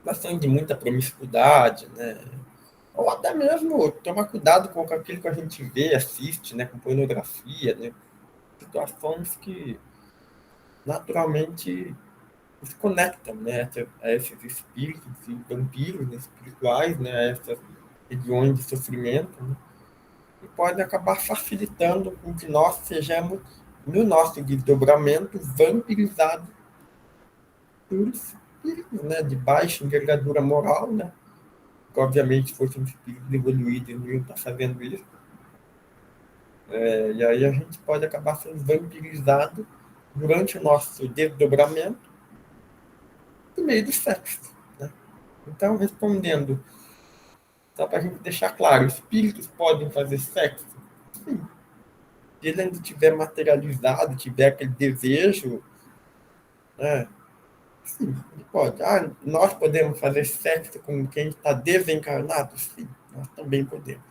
questão de muita promiscuidade, né? Ou até mesmo tomar cuidado com aquilo que a gente vê, assiste, né? Com pornografia, né? Situações que naturalmente se conectam, né, a esses espíritos e vampiros, né, espirituais, né, a essas regiões de sofrimento, né, e pode acabar facilitando com que nós sejamos, no nosso desdobramento, vampirizados por espíritos, né, de baixa envergadura moral, né, que obviamente se fossem espíritos evoluídos não iam estar fazendo isso. E aí a gente pode acabar sendo vampirizado durante o nosso desdobramento por meio do sexo, né? Então, respondendo, só para a gente deixar claro, espíritos podem fazer sexo? Sim. Se ele ainda tiver materializado, tiver aquele desejo, né? Sim, ele pode. Ah, nós podemos fazer sexo com quem está desencarnado? Sim, nós também podemos.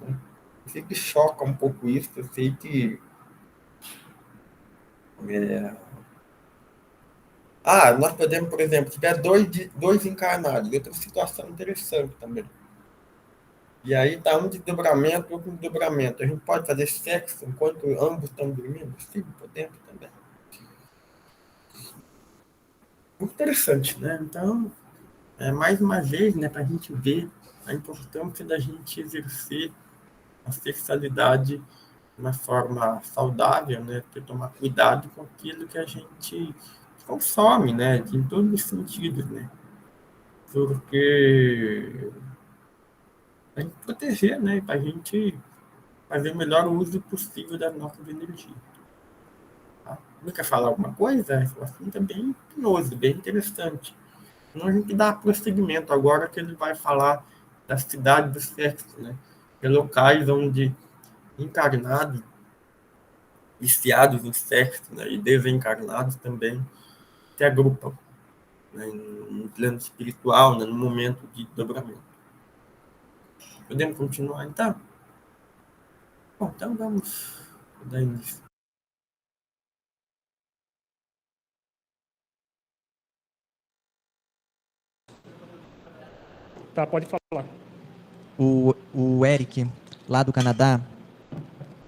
Né? Eu sei que choca um pouco isso, eu sei que nós podemos, por exemplo, se tiver dois encarnados, outra situação interessante também. E aí está um desdobramento, outro desdobramento. A gente pode fazer sexo enquanto ambos estão dormindo? Sim, podemos também. Interessante, né? Então, mais uma vez, né, para a gente ver a importância da gente exercer a sexualidade de uma forma saudável, né? Ter tomar cuidado com aquilo que a gente consome, né? Em todos os sentidos, né? Porque a gente proteger, né? Para a gente fazer o melhor uso possível das nossas energias. Tá? Não quer falar alguma coisa? O assunto é bem penoso, bem interessante. Então a gente dá prosseguimento agora que ele vai falar da cidade do sexo, né? Que é locais onde encarnados, viciados em sexo, né? E desencarnados também se agrupam, né? No plano espiritual, né? No momento de dobramento. Podemos continuar então? Bom, então vamos dar início. Tá, pode falar. O Eric, lá do Canadá,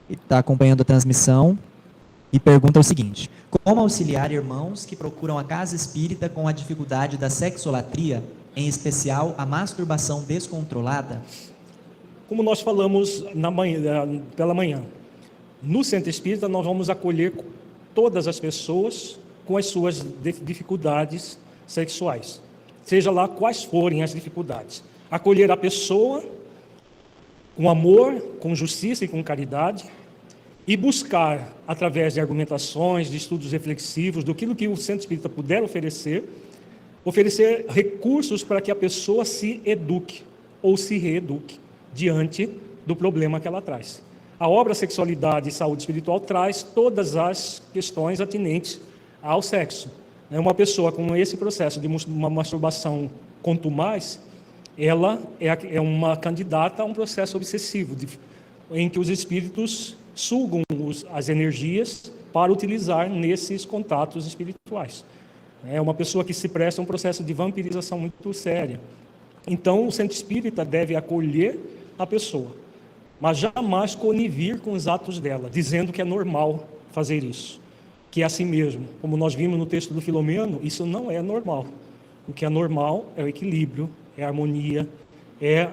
está acompanhando a transmissão e pergunta o seguinte: como auxiliar irmãos que procuram a casa espírita com a dificuldade da sexolatria, em especial a masturbação descontrolada? Como nós falamos pela manhã, no Centro Espírita nós vamos acolher todas as pessoas com as suas dificuldades sexuais, seja lá quais forem as dificuldades. Acolher a pessoa com amor, com justiça e com caridade, e buscar, através de argumentações, de estudos reflexivos, do que o Centro Espírita puder oferecer recursos para que a pessoa se eduque ou se reeduque diante do problema que ela traz. A obra Sexualidade e Saúde Espiritual traz todas as questões atinentes ao sexo. Uma pessoa com esse processo de uma masturbação contumaz, ela é uma candidata a um processo obsessivo, em que os espíritos sugam as energias para utilizar nesses contatos espirituais. É uma pessoa que se presta a um processo de vampirização muito séria. Então, o Centro Espírita deve acolher a pessoa, mas jamais conivir com os atos dela, dizendo que é normal fazer isso, que é assim mesmo. Como nós vimos no texto do Filomeno, isso não é normal. O que é normal é o equilíbrio, é a harmonia, é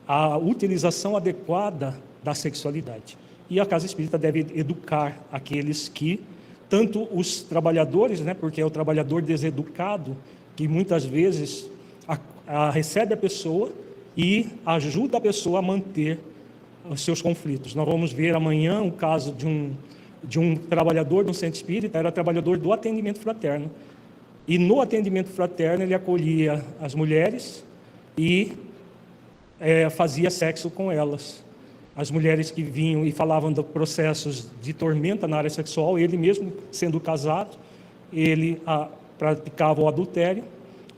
a utilização adequada da sexualidade. E a Casa Espírita deve educar aqueles que, tanto os trabalhadores, né, porque é o trabalhador deseducado, que muitas vezes recebe a pessoa e ajuda a pessoa a manter os seus conflitos. Nós vamos ver amanhã um caso de um trabalhador do Centro Espírita, era trabalhador do atendimento fraterno. E no atendimento fraterno ele acolhia as mulheres e fazia sexo com elas. As mulheres que vinham e falavam de processos de tormenta na área sexual, ele mesmo sendo casado, ele praticava o adultério,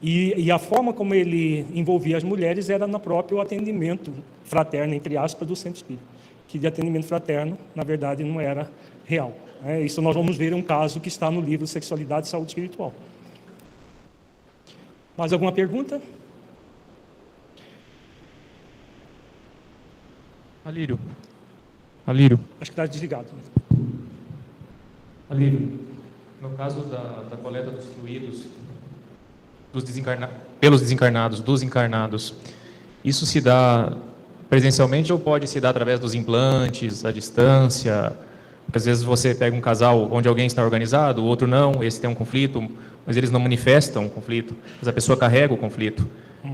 e a forma como ele envolvia as mulheres era no próprio atendimento fraterno, entre aspas, do Centro Espírita, que de atendimento fraterno, na verdade, não era real. Isso nós vamos ver um caso que está no livro Sexualidade e Saúde Espiritual. Mais alguma pergunta? Alírio. Acho que está desligado. Alírio. No caso da coleta dos fluidos pelos desencarnados, dos encarnados, isso se dá presencialmente ou pode se dar através dos implantes, à distância? Porque às vezes você pega um casal onde alguém está organizado, o outro não, esse tem um conflito, mas eles não manifestam o conflito, mas a pessoa carrega o conflito.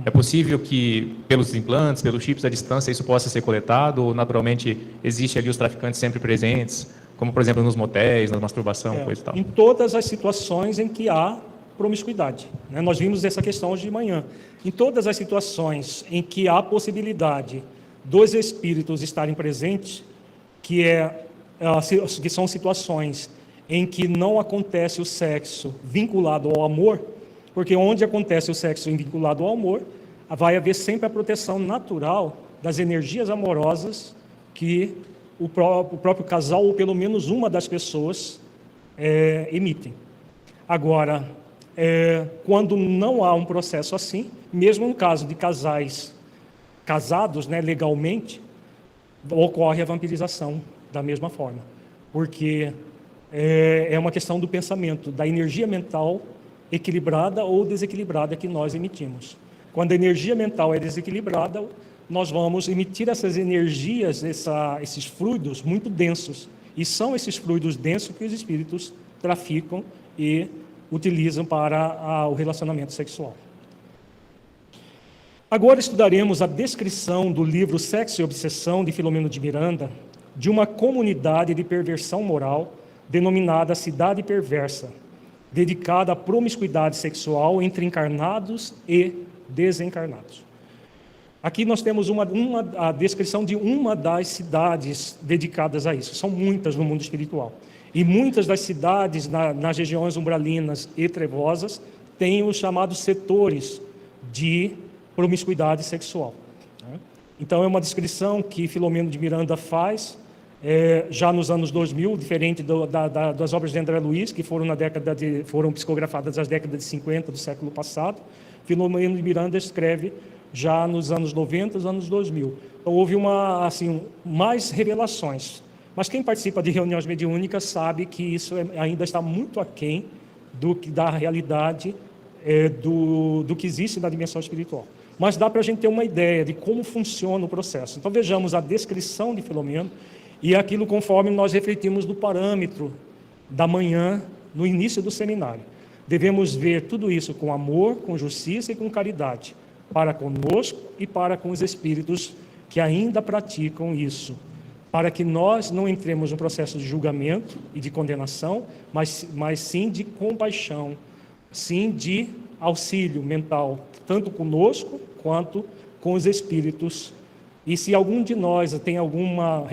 É possível que pelos implantes, pelos chips à distância, isso possa ser coletado ou naturalmente existe ali os traficantes sempre presentes, como por exemplo nos motéis, na masturbação, coisa e tal? Em todas as situações em que há promiscuidade, né? Nós vimos essa questão hoje de manhã. Em todas as situações em que há possibilidade dos espíritos estarem presentes, que são situações em que não acontece o sexo vinculado ao amor, porque onde acontece o sexo vinculado ao amor, vai haver sempre a proteção natural das energias amorosas que o próprio casal, ou pelo menos uma das pessoas, emitem. Agora, quando não há um processo assim, mesmo no caso de casais casados, né, legalmente, ocorre a vampirização da mesma forma, porque é uma questão do pensamento, da energia mental equilibrada ou desequilibrada que nós emitimos. Quando a energia mental é desequilibrada, nós vamos emitir essas energias, esses fluidos muito densos, e são esses fluidos densos que os espíritos traficam e utilizam para o relacionamento sexual. Agora estudaremos a descrição do livro Sexo e Obsessão, de Filomeno de Miranda, de uma comunidade de perversão moral denominada Cidade Perversa, dedicada à promiscuidade sexual entre encarnados e desencarnados. Aqui nós temos a descrição de uma das cidades dedicadas a isso. São muitas no mundo espiritual. E muitas das cidades nas regiões umbralinas e trevosas têm os chamados setores de promiscuidade sexual. Então é uma descrição que Filomeno de Miranda faz já nos anos 2000, diferente das obras de André Luiz, que foram psicografadas nas décadas de 50 do século passado. Filomeno de Miranda escreve já nos anos 90, nos anos 2000. Então, houve mais revelações. Mas quem participa de reuniões mediúnicas sabe que isso ainda está muito aquém da realidade do que existe na dimensão espiritual. Mas dá para a gente ter uma ideia de como funciona o processo. Então vejamos a descrição de Filomeno e aquilo conforme nós refletimos do parâmetro da manhã no início do seminário. Devemos ver tudo isso com amor, com justiça e com caridade, para conosco e para com os espíritos que ainda praticam isso, para que nós não entremos no processo de julgamento e de condenação, mas sim de compaixão, sim de auxílio mental, tanto conosco quanto com os espíritos. E se algum de nós tem alguma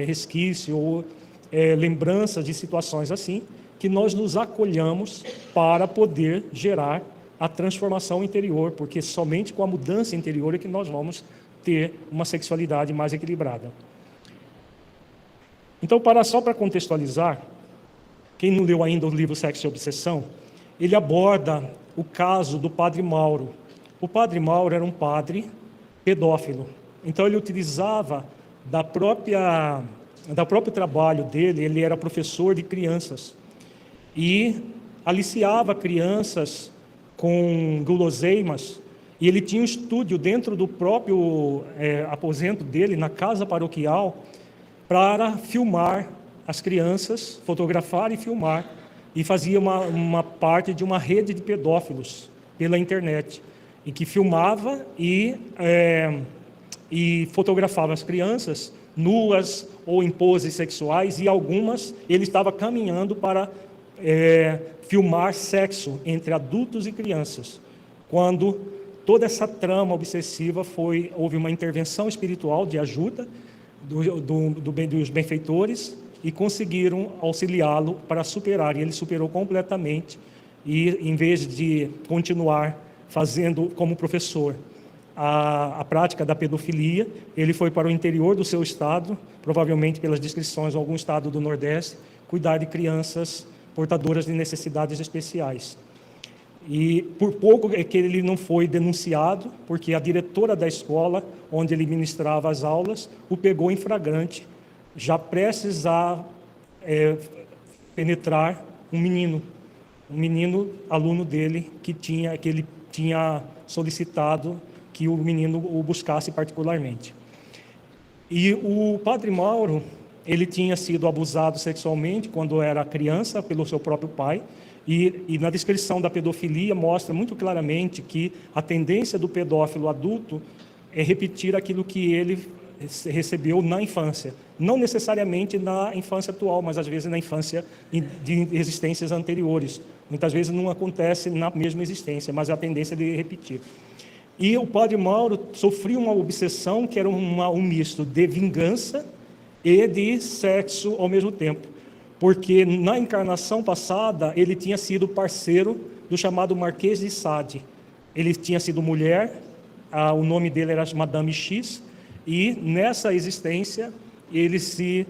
resquício ou lembrança de situações assim, que nós nos acolhamos para poder gerar a transformação interior, porque somente com a mudança interior é que nós vamos ter uma sexualidade mais equilibrada. Então, só para contextualizar, quem não leu ainda o livro Sexo e Obsessão, ele aborda o caso do padre Mauro. O padre Mauro era um padre pedófilo. Então, ele utilizava do próprio trabalho dele, ele era professor de crianças, e aliciava crianças com guloseimas, e ele tinha um estúdio dentro do próprio aposento dele, na casa paroquial, para filmar as crianças, fotografar e filmar, e fazia uma parte de uma rede de pedófilos pela internet, em que filmava e fotografava as crianças nuas ou em poses sexuais, e algumas ele estava caminhando para filmar sexo entre adultos e crianças. Quando toda essa trama obsessiva houve uma intervenção espiritual de ajuda dos benfeitores e conseguiram auxiliá-lo para superar. E ele superou completamente e, em vez de continuar fazendo como professor a prática da pedofilia, ele foi para o interior do seu estado, provavelmente pelas descrições, algum estado do Nordeste, cuidar de crianças portadoras de necessidades especiais. E por pouco é que ele não foi denunciado, porque a diretora da escola, onde ele ministrava as aulas, o pegou em flagrante, já prestes a penetrar um menino aluno dele que ele tinha solicitado que o menino o buscasse particularmente. E o padre Mauro, ele tinha sido abusado sexualmente quando era criança pelo seu próprio pai, e na descrição da pedofilia mostra muito claramente que a tendência do pedófilo adulto é repetir aquilo que ele recebeu na infância, não necessariamente na infância atual, mas às vezes na infância de existências anteriores. Muitas vezes não acontece na mesma existência, mas a tendência de repetir. E o padre Mauro sofria uma obsessão que era um misto de vingança e de sexo ao mesmo tempo, porque na encarnação passada ele tinha sido parceiro do chamado Marquês de Sade. Ele tinha sido mulher, o nome dele era Madame X, e nessa existência ele se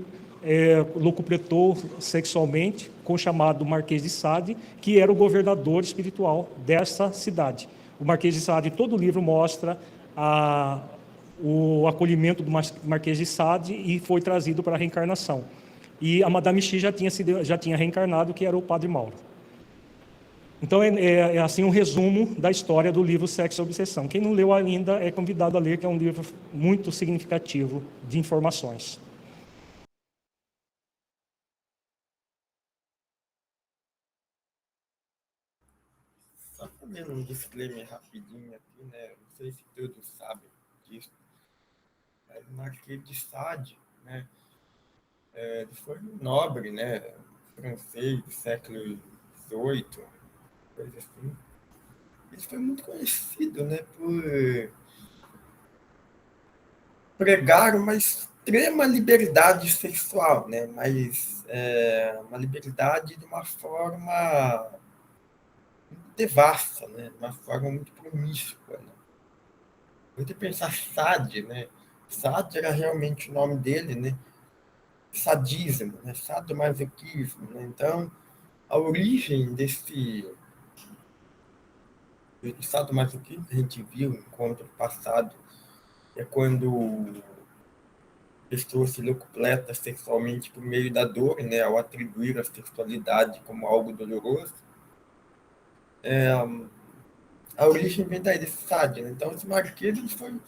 locupletou sexualmente com o chamado Marquês de Sade, que era o governador espiritual dessa cidade. O Marquês de Sade, todo o livro mostra o acolhimento do Marquês de Sade e foi trazido para a reencarnação. E a Madame X já tinha reencarnado, que era o Padre Mauro. Então, é assim um resumo da história do livro Sexo e Obsessão. Quem não leu ainda é convidado a ler, que é um livro muito significativo de informações. Só fazendo um disclaimer rapidinho aqui, né? Não sei se todos sabem disso. Mas o Marquês de Sade, né? Ele foi um nobre, né? Francês do século XVIII, coisa assim. Ele foi muito conhecido, né? Por pregar uma extrema liberdade sexual, né? Mas uma liberdade de uma forma devassa, né? De uma forma muito promíscua, né? Muito pensar Sade, né? Sade era realmente o nome dele, né? Sadismo, né? Sadomasoquismo, né? Então, a origem desse sadomasoquismo que a gente viu no encontro passado é quando a pessoa se locupleta sexualmente por meio da dor, né? Ao atribuir a sexualidade como algo doloroso. A origem vem daí desse Sade, né? Então, esse Marquês ele foi um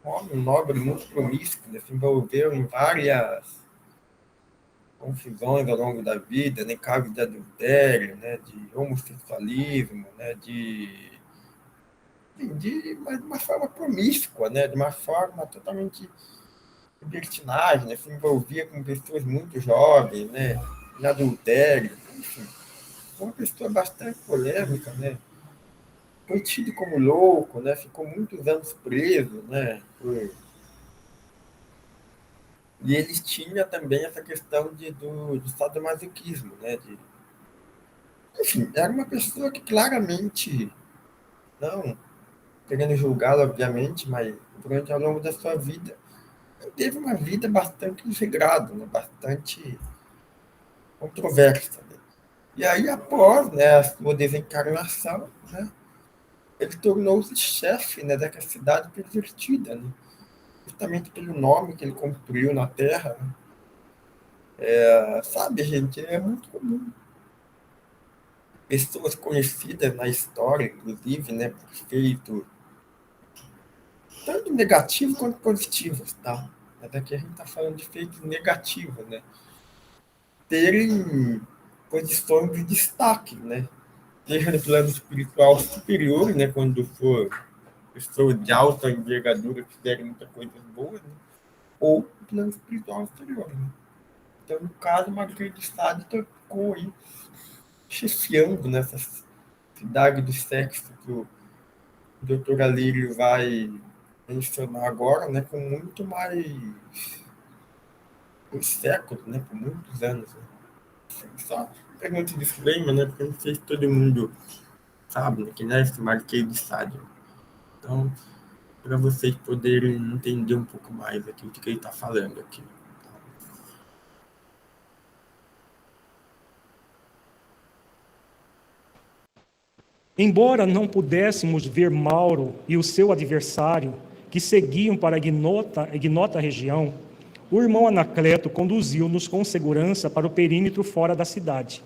homem nobre, muito promíscuo, né? Se envolveu em várias confusões ao longo da vida, né? Casos de adultério, né? De homossexualismo, né? De uma forma promíscua, né? De uma forma totalmente libertinagem, né? Se envolvia com pessoas muito jovens, né? Em adultério, enfim. Foi uma pessoa bastante polêmica, né? Foi tido como louco, né? Ficou muitos anos preso, né? E eles tinham também essa questão do sadomasoquismo, né? Enfim, era uma pessoa que claramente, não querendo julgá-lo, obviamente, mas durante ao longo da sua vida, ele teve uma vida bastante desregrada, né? Bastante controversa. Né? E aí, após, né, a sua desencarnação, né? Ele tornou-se chefe, né, daquela cidade pervertida, né? Justamente pelo nome que ele cumpriu na Terra. Né? Sabe, gente, é muito comum. Pessoas conhecidas na história, inclusive, né, por feitos tanto negativos quanto positivos, tá? Mas aqui a gente está falando de feitos negativos, né? Terem posições de destaque, né? Seja no plano espiritual superior, né, quando for pessoas de alta envergadura que fizerem muita coisa boa, né, ou no plano espiritual superior. Né? Então, no caso, o Marquês de Sade ficou aí chefiando nessa cidade do sexo que o Dr. Alírio vai mencionar agora, né, com muito mais por séculos, né, por muitos anos. Né? Só pergunta de disclaimer, né, porque não sei se todo mundo sabe, né, que não é esse Marquês de Sade. Então, para vocês poderem entender um pouco mais aqui o que ele está falando aqui. Embora não pudéssemos ver Mauro e o seu adversário, que seguiam para a ignota região, o irmão Anacleto conduziu-nos com segurança para o perímetro fora da cidade,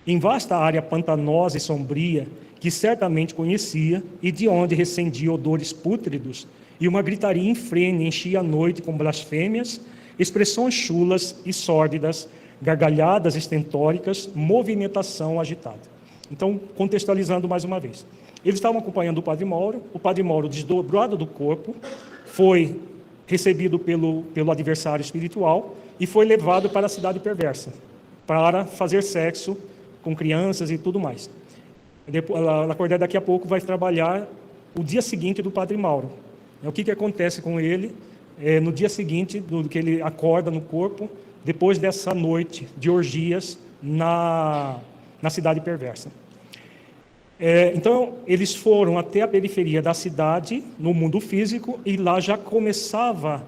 em vasta área pantanosa e sombria, que certamente conhecia, e de onde recendia odores pútridos, e uma gritaria infrene enchia a noite com blasfêmias, expressões chulas e sórdidas, gargalhadas estentóricas, movimentação agitada. Então, contextualizando mais uma vez. Eles estavam acompanhando o Padre Mauro desdobrado do corpo, foi recebido pelo adversário espiritual e foi levado para a cidade perversa, para fazer sexo com crianças e tudo mais. A Lacordaire daqui a pouco vai trabalhar o dia seguinte do Padre Mauro. O que acontece com ele no dia seguinte, do que ele acorda no corpo, depois dessa noite de orgias na cidade perversa. Então, eles foram até a periferia da cidade, no mundo físico, e lá já começava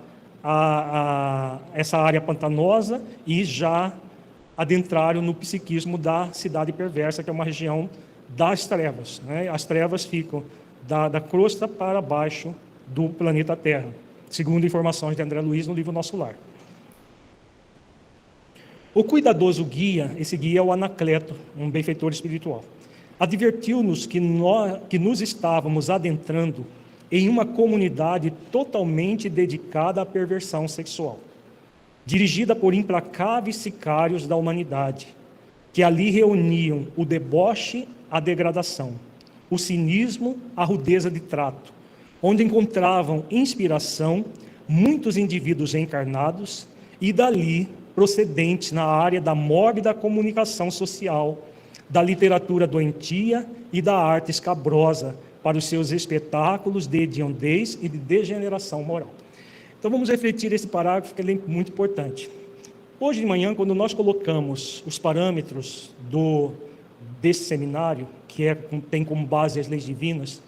essa área pantanosa e já adentraram no psiquismo da cidade perversa, que é uma região das trevas, né? As trevas ficam da crosta para baixo do planeta Terra, segundo informações de André Luiz no livro Nosso Lar. O cuidadoso guia, esse guia é o Anacleto, um benfeitor espiritual, advertiu-nos que nos estávamos adentrando em uma comunidade totalmente dedicada à perversão sexual, dirigida por implacáveis sicários da humanidade, que ali reuniam o deboche, a degradação, o cinismo, a rudeza de trato, onde encontravam inspiração muitos indivíduos encarnados e dali procedentes na área da mórbida comunicação social, da literatura doentia e da arte escabrosa para os seus espetáculos de hediondez e de degeneração moral. Então vamos refletir esse parágrafo, que ele é muito importante. Hoje de manhã, quando nós colocamos os parâmetros desse seminário, que tem como base as leis divinas,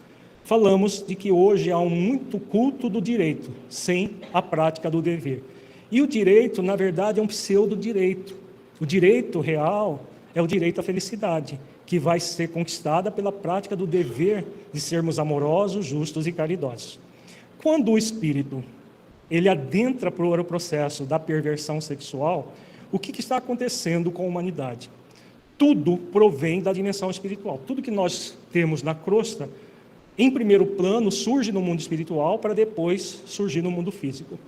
falamos de que hoje há muito culto do direito, sem a prática do dever. E o direito, na verdade, é um pseudo-direito. O direito real é o direito à felicidade, que vai ser conquistada pela prática do dever de sermos amorosos, justos e caridosos. Quando o espírito ele adentra para o processo da perversão sexual, o que está acontecendo com a humanidade? Tudo provém da dimensão espiritual. Tudo que nós temos na crosta, em primeiro plano, surge no mundo espiritual para depois surgir no mundo físico.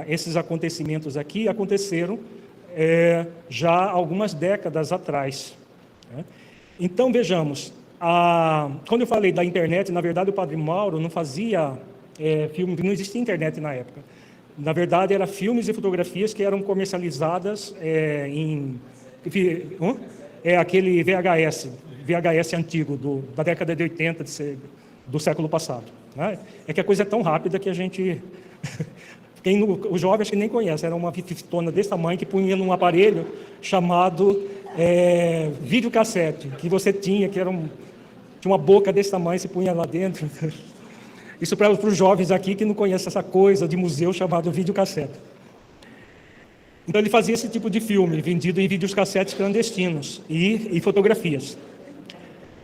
Esses acontecimentos aqui aconteceram já há algumas décadas atrás, né? Então, vejamos, quando eu falei da internet, na verdade o Padre Mauro não fazia filme, não existia internet na época. Na verdade, eram filmes e fotografias que eram comercializadas aquele VHS antigo, da década de 80 do século passado, né? É que a coisa é tão rápida que a gente... os jovens que nem conhecem, era uma fitona desse tamanho que punha num aparelho chamado videocassete, que você tinha uma boca desse tamanho, se punha lá dentro. Isso para os jovens aqui que não conhecem essa coisa de museu chamado videocassete. Então ele fazia esse tipo de filme, vendido em videocassetes clandestinos e fotografias.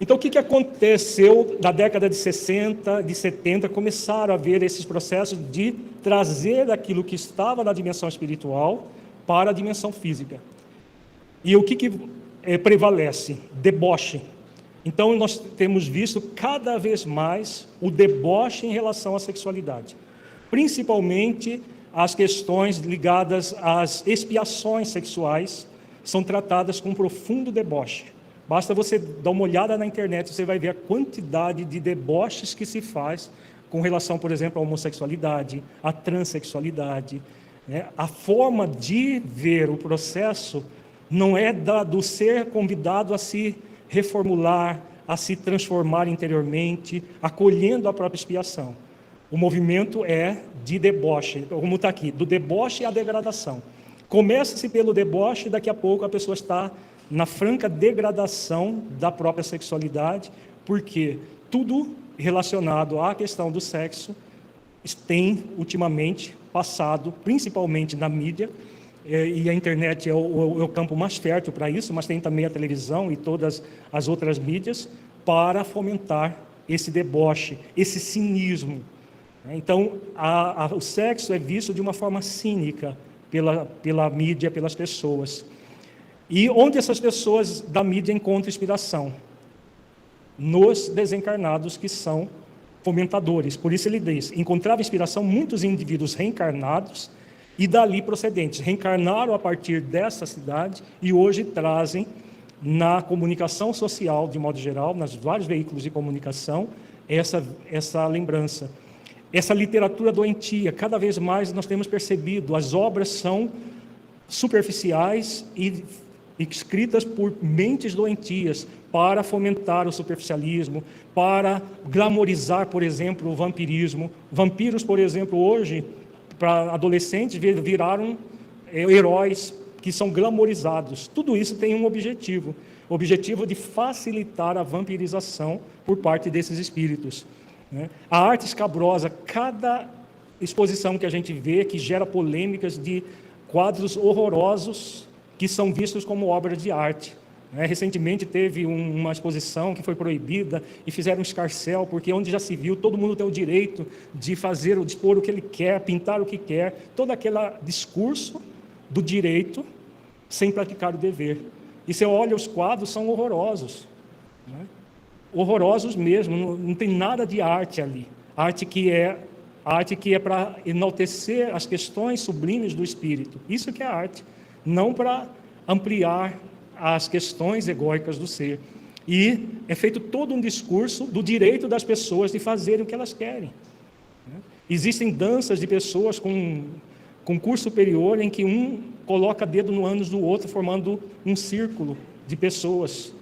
Então o que aconteceu na década de 60, de 70, começaram a haver esses processos de trazer aquilo que estava na dimensão espiritual para a dimensão física. E o que prevalece? Deboche. Então nós temos visto cada vez mais o deboche em relação à sexualidade, principalmente as questões ligadas às expiações sexuais são tratadas com profundo deboche. Basta você dar uma olhada na internet, você vai ver a quantidade de deboches que se faz com relação, por exemplo, à homossexualidade, à transexualidade, né? A forma de ver o processo não é do ser convidado a se reformular, a se transformar interiormente, acolhendo a própria expiação. O movimento é de deboche, como está aqui, do deboche à degradação. Começa-se pelo deboche, daqui a pouco a pessoa está na franca degradação da própria sexualidade, porque tudo relacionado à questão do sexo tem, ultimamente, passado, principalmente na mídia, e a internet é o campo mais fértil para isso, mas tem também a televisão e todas as outras mídias, para fomentar esse deboche, esse cinismo. Então, o sexo é visto de uma forma cínica pela mídia, pelas pessoas. E onde essas pessoas da mídia encontram inspiração? Nos desencarnados, que são fomentadores. Por isso ele diz, encontrava inspiração muitos indivíduos reencarnados e dali procedentes. Reencarnaram a partir dessa cidade e hoje trazem na comunicação social, de modo geral, nos vários veículos de comunicação, essa lembrança. Essa literatura doentia, cada vez mais nós temos percebido, as obras são superficiais e escritas por mentes doentias para fomentar o superficialismo, para glamorizar, por exemplo, o vampirismo. Vampiros, por exemplo, hoje, para adolescentes, viraram heróis que são glamorizados. Tudo isso tem um objetivo, o objetivo de facilitar a vampirização por parte desses espíritos. A arte escabrosa, cada exposição que a gente vê que gera polêmicas de quadros horrorosos que são vistos como obras de arte. Recentemente teve uma exposição que foi proibida e fizeram um escarcéu, porque onde já se viu, todo mundo tem o direito de fazer, de expor o que ele quer, pintar o que quer, todo aquele discurso do direito sem praticar o dever. E você olha, os quadros são horrorosos, horrorosos mesmo, não tem nada de arte ali. Arte que é para enaltecer as questões sublimes do espírito. Isso que é arte, não para ampliar as questões egóicas do ser. E é feito todo um discurso do direito das pessoas de fazerem o que elas querem. Existem danças de pessoas com curso superior em que um coloca dedo no ânus do outro, formando um círculo de pessoas.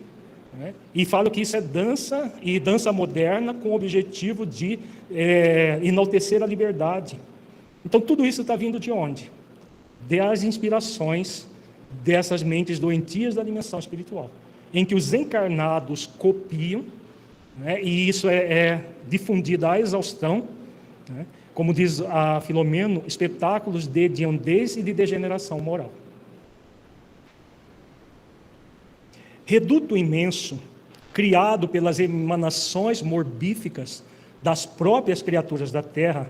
E falo que isso é dança, e dança moderna, com o objetivo de enaltecer a liberdade. Então, tudo isso está vindo de onde? Das inspirações dessas mentes doentias da dimensão espiritual, em que os encarnados copiam, e isso é difundido à exaustão, como diz a Filomeno, espetáculos de hediondez e de degeneração moral. Reduto imenso, criado pelas emanações morbíficas das próprias criaturas da Terra,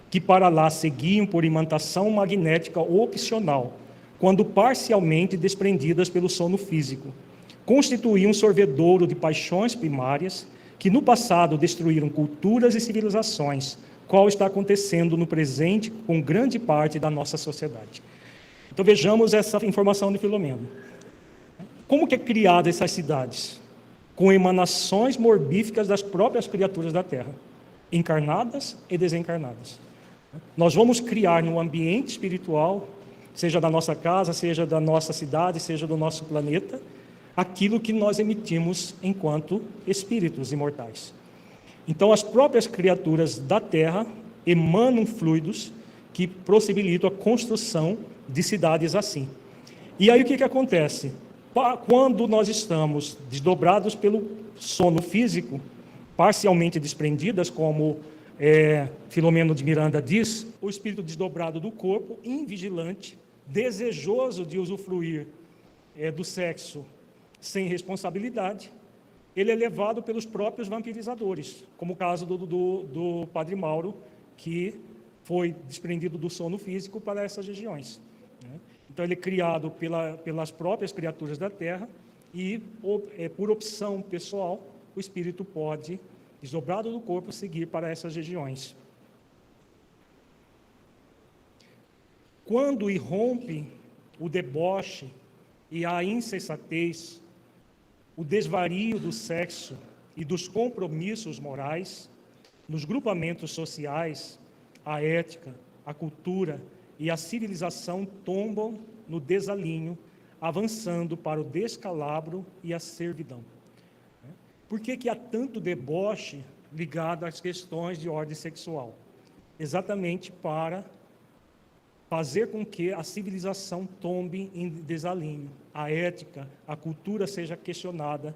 que para lá seguiam por imantação magnética opcional, quando parcialmente desprendidas pelo sono físico, constituíam um sorvedouro de paixões primárias que no passado destruíram culturas e civilizações, qual está acontecendo no presente com grande parte da nossa sociedade. Então vejamos essa informação de Filomeno. Como que é criada essas cidades? Com emanações morbíficas das próprias criaturas da Terra, encarnadas e desencarnadas. Nós vamos criar no ambiente espiritual, seja da nossa casa, seja da nossa cidade, seja do nosso planeta, aquilo que nós emitimos enquanto espíritos imortais. Então, as próprias criaturas da Terra emanam fluidos que possibilitam a construção de cidades assim. E aí o que acontece? Quando nós estamos desdobrados pelo sono físico, parcialmente desprendidas, como Filomeno de Miranda diz, o espírito desdobrado do corpo, invigilante, desejoso de usufruir do sexo sem responsabilidade, ele é levado pelos próprios vampirizadores, como o caso do Padre Mauro, que foi desprendido do sono físico para essas regiões. Então, ele é criado pelas próprias criaturas da Terra e, por opção pessoal, o espírito pode, desdobrado do corpo, seguir para essas regiões. Quando irrompe o deboche e a insensatez, o desvario do sexo e dos compromissos morais, nos grupamentos sociais, a ética, a cultura e a civilização tombam no desalinho, avançando para o descalabro e a servidão. Por que há tanto deboche ligado às questões de ordem sexual? Exatamente para fazer com que a civilização tombe em desalinho, a ética, a cultura seja questionada,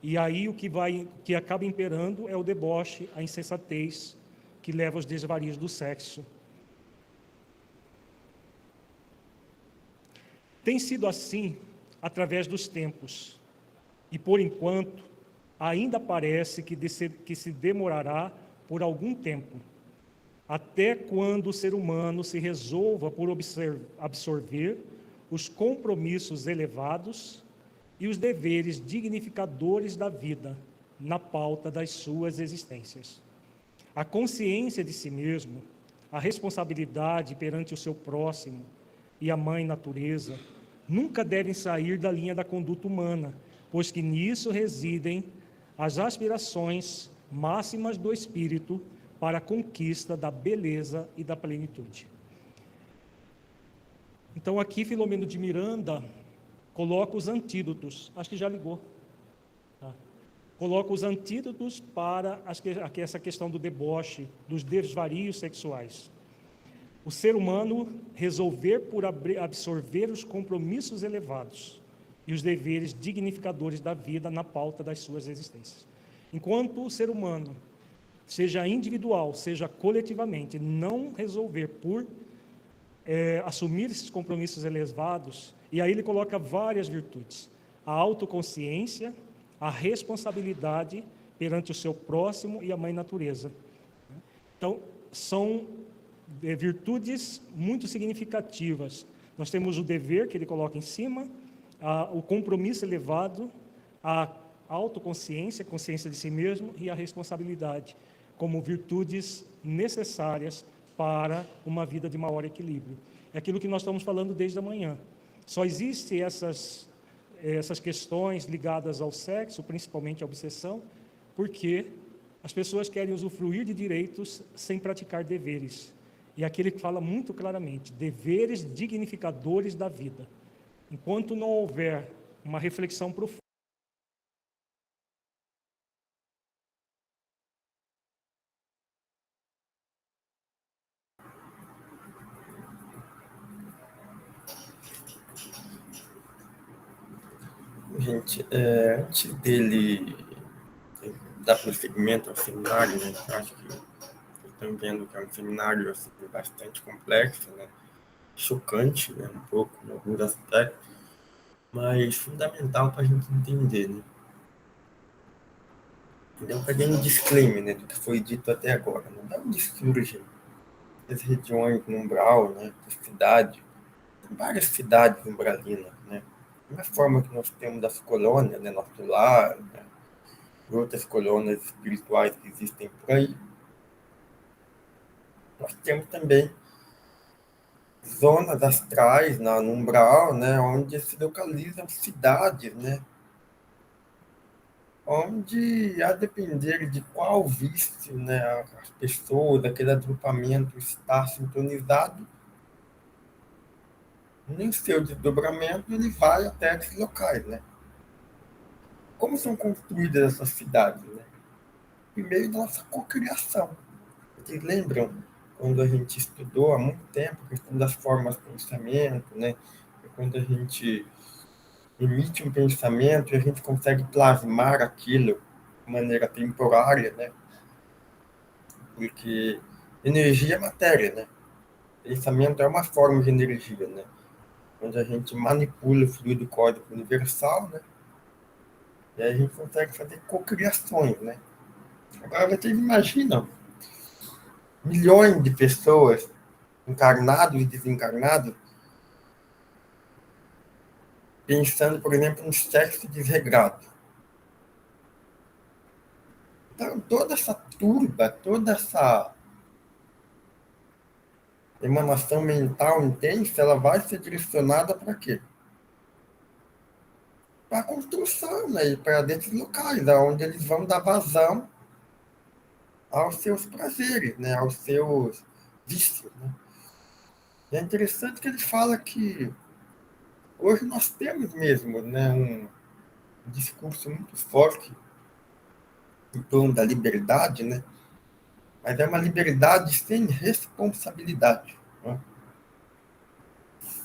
e aí o que acaba imperando é o deboche, a insensatez, que leva aos desvarios do sexo. Tem sido assim através dos tempos, e por enquanto ainda parece que se demorará por algum tempo, até quando o ser humano se resolva por absorver os compromissos elevados e os deveres dignificadores da vida na pauta das suas existências. A consciência de si mesmo, a responsabilidade perante o seu próximo e a mãe natureza nunca devem sair da linha da conduta humana, pois que nisso residem as aspirações máximas do espírito para a conquista da beleza e da plenitude. Então aqui Filomeno de Miranda coloca os antídotos, acho que já ligou, tá? Coloca os antídotos para essa questão do deboche, dos desvarios sexuais. O ser humano resolver por absorver os compromissos elevados e os deveres dignificadores da vida na pauta das suas existências. Enquanto o ser humano, seja individual, seja coletivamente, não resolver por assumir esses compromissos elevados, e aí ele coloca várias virtudes: a autoconsciência, a responsabilidade perante o seu próximo e a mãe natureza. Então, são virtudes muito significativas. Nós temos o dever, que ele coloca em cima, o compromisso elevado, a autoconsciência, consciência de si mesmo, e a responsabilidade, como virtudes necessárias para uma vida de maior equilíbrio. É aquilo que nós estamos falando desde a manhã. Só existem essas questões ligadas ao sexo, principalmente à obsessão, porque as pessoas querem usufruir de direitos sem praticar deveres. E aqui ele fala muito claramente, deveres dignificadores da vida. Enquanto não houver uma reflexão profunda, Gente, antes dele dar prosseguimento ao seminário, né, acho que vocês estão vendo que é um seminário assim, bastante complexo, né, chocante, né, um pouco, em alguns aspectos, mas fundamental para a gente entender, né. Então, peguei um disclaimer, né, do que foi dito até agora, né, da onde surgem as regiões no umbral, né, da cidade, várias cidades umbralinas, né, da forma que nós temos das colônias, né, nosso lar, né, outras colônias espirituais que existem por aí. Nós temos também zonas astrais no umbral, né, onde se localizam cidades, né, onde, a depender de qual vício, né, as pessoas, aquele agrupamento está sintonizado, nem seu desdobramento ele vai até esses locais, né. Como são construídas essas cidades, né? Por meio da nossa cocriação. Vocês lembram quando a gente estudou há muito tempo a questão das formas de pensamento, né? Quando a gente emite um pensamento e a gente consegue plasmar aquilo de maneira temporária, né? Porque energia é matéria, né? Pensamento é uma forma de energia, né? Onde a gente manipula o fluido cósmico universal, né? E aí a gente consegue fazer cocriações, né? Agora vocês imaginam milhões de pessoas, encarnados e desencarnados, pensando, por exemplo, no sexo desregrado. Então, toda essa turba, toda essa emanação mental intensa, ela vai ser direcionada para quê? Para a construção, né? Para desses locais, onde eles vão dar vazão aos seus prazeres, né? Aos seus vícios. Né? E é interessante que ele fala que hoje nós temos mesmo, né, um discurso muito forte em torno da liberdade, né? Mas é uma liberdade sem responsabilidade. Né?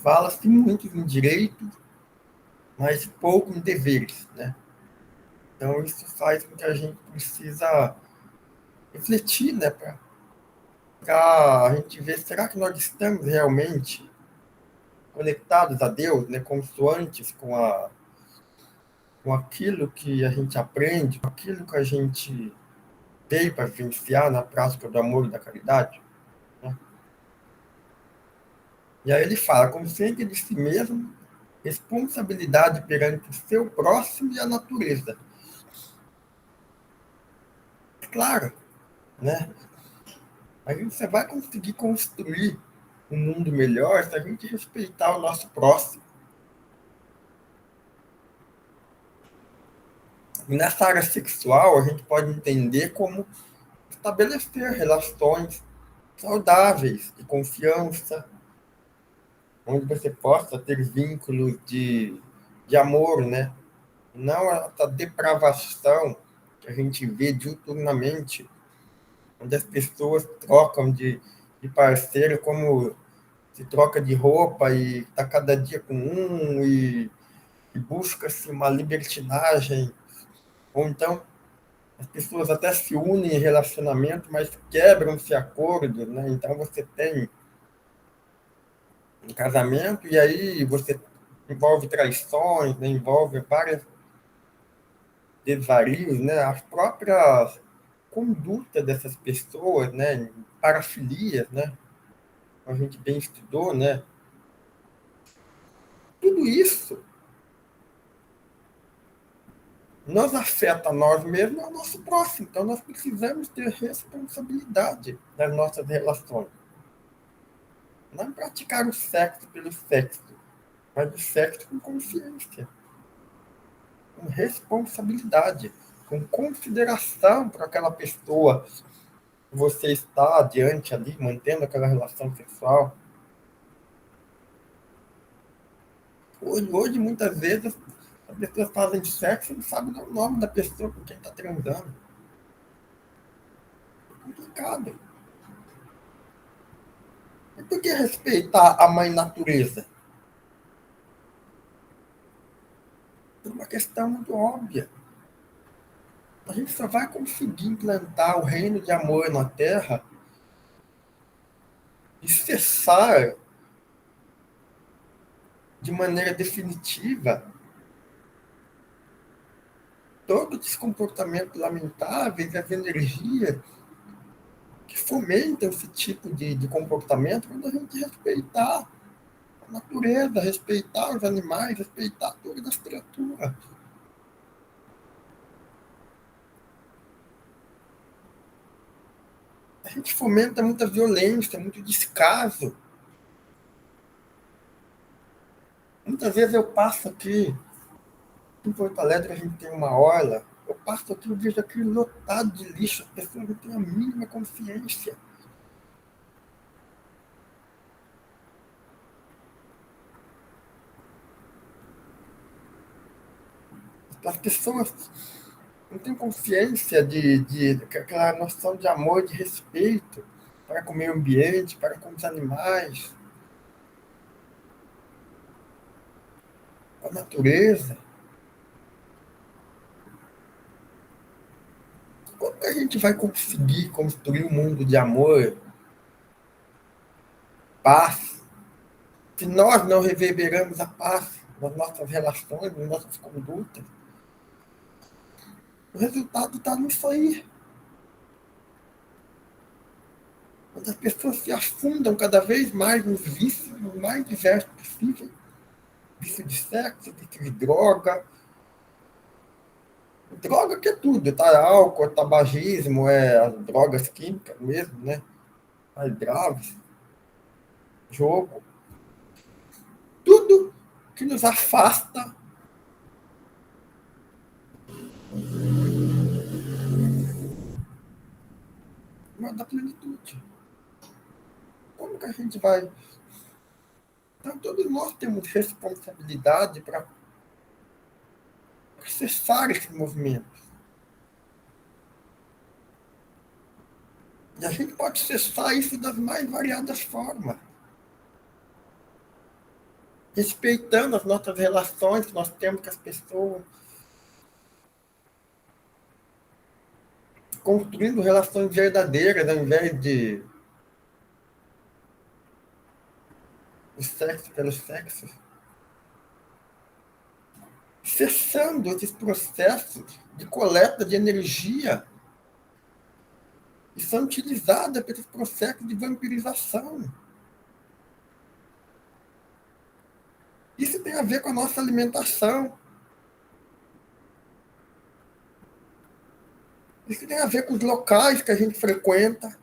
Fala-se muito em direitos, mas pouco em deveres. Né? Então, isso faz com que a gente precisa refletir, né, para a gente ver, será que nós estamos realmente conectados a Deus, né, consoantes com aquilo que a gente aprende, com aquilo que a gente veio para vivenciar na prática do amor e da caridade? Né? E aí ele fala, consciente de si mesmo, responsabilidade perante o seu próximo e a natureza. Claro, né? A gente só vai conseguir construir um mundo melhor se a gente respeitar o nosso próximo. E nessa área sexual, a gente pode entender como estabelecer relações saudáveis, de confiança, onde você possa ter vínculos de amor, né? Não essa depravação que a gente vê diuturnamente, onde as pessoas trocam de parceiro como se troca de roupa e está cada dia com um e busca-se uma libertinagem, ou então as pessoas até se unem em relacionamento, mas quebram-se acordos, né? Então você tem um casamento e aí você envolve traições, né? Envolve vários desvarios, né? As próprias condutas dessas pessoas, né? Parafilias, né? A gente bem estudou, né? Tudo isso nos afeta a nós mesmos e ao nosso próximo. Então, nós precisamos ter responsabilidade das nossas relações. Não praticar o sexo pelo sexo, mas o sexo com consciência, com responsabilidade, com consideração para aquela pessoa que você está adiante ali, mantendo aquela relação sexual. Hoje muitas vezes, as pessoas fazem sexo e não sabem o nome da pessoa com quem está transando. É complicado. E por que respeitar a mãe natureza? Por uma questão muito óbvia. A gente só vai conseguir implantar o reino de amor na Terra e cessar de maneira definitiva todos os comportamentos lamentáveis, as energias que fomentam esse tipo de comportamento, quando a gente respeitar a natureza, respeitar os animais, respeitar todas as criaturas. A gente fomenta muita violência, muito descaso. Muitas vezes eu passo aqui, em Porto Alegre a gente tem uma orla, eu passo aqui e vejo aquilo lotado de lixo, as pessoas não têm a mínima consciência. As pessoas não têm consciência de aquela noção de amor, de respeito para com o meio ambiente, para com os animais, com a natureza. Como que a gente vai conseguir construir um mundo de amor, paz, se nós não reverberamos a paz nas nossas relações, nas nossas condutas? O resultado está nisso aí. Quando as pessoas se afundam cada vez mais nos vícios, os mais diversos possíveis, vício de sexo, vício de droga. Droga que é tudo, tá? Álcool, tabagismo, as drogas químicas mesmo, né? As graves, jogo. Tudo que nos afasta da plenitude. Como que a gente vai? Então, todos nós temos responsabilidade para cessar esse movimento. E a gente pode cessar isso das mais variadas formas. Respeitando as nossas relações que nós temos com as pessoas. Construindo relações verdadeiras ao invés de sexo pelo sexo. Cessando esses processos de coleta de energia que são utilizados pelos processos de vampirização. Isso tem a ver com a nossa alimentação. Isso tem a ver com os locais que a gente frequenta.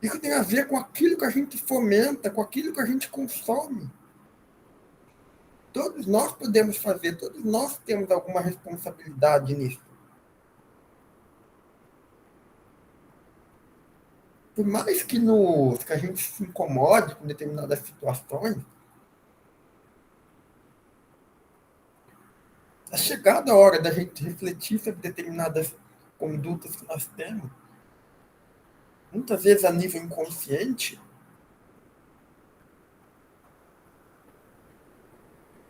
Isso tem a ver com aquilo que a gente fomenta, com aquilo que a gente consome. Todos nós podemos fazer, todos nós temos alguma responsabilidade nisso. Por mais que a gente se incomode com determinadas situações, é chegada a hora da gente refletir sobre determinadas condutas que nós temos, muitas vezes a nível inconsciente,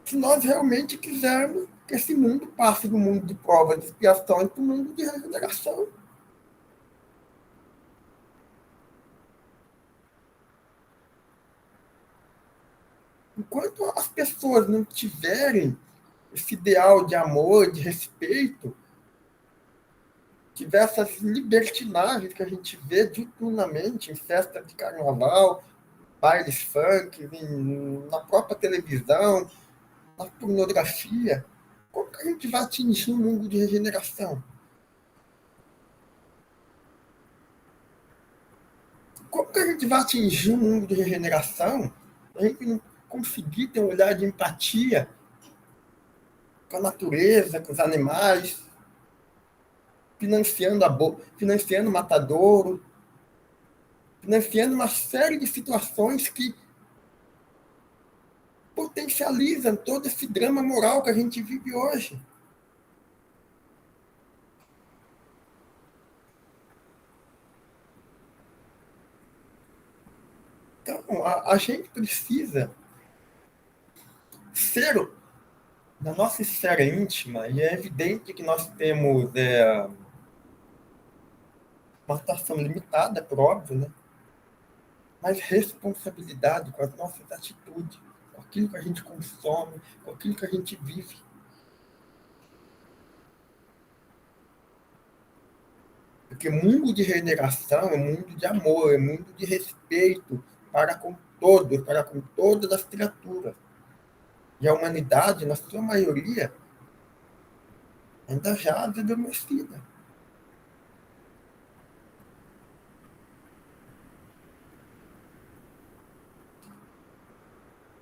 se nós realmente quisermos que esse mundo passe do mundo de provas e expiações para o mundo de regeneração. Enquanto as pessoas não tiverem esse ideal de amor, de respeito, tiver essas libertinagens que a gente vê diuturnamente em festa de carnaval, bailes funk, na própria televisão, na pornografia, como que a gente vai atingir um mundo de regeneração? Como que a gente vai atingir um mundo de regeneração se a gente não conseguir ter um olhar de empatia com a natureza, com os animais, financiando matadouro, financiando uma série de situações que potencializam todo esse drama moral que a gente vive hoje. Então, a gente precisa ser, na nossa esfera íntima, e é evidente que nós temos uma atuação limitada, por óbvio, né? Mas responsabilidade com as nossas atitudes, com aquilo que a gente consome, com aquilo que a gente vive. Porque mundo de regeneração é mundo de amor, é mundo de respeito para com todos, para com todas as criaturas. E a humanidade, na sua maioria, ainda jaz adormecida.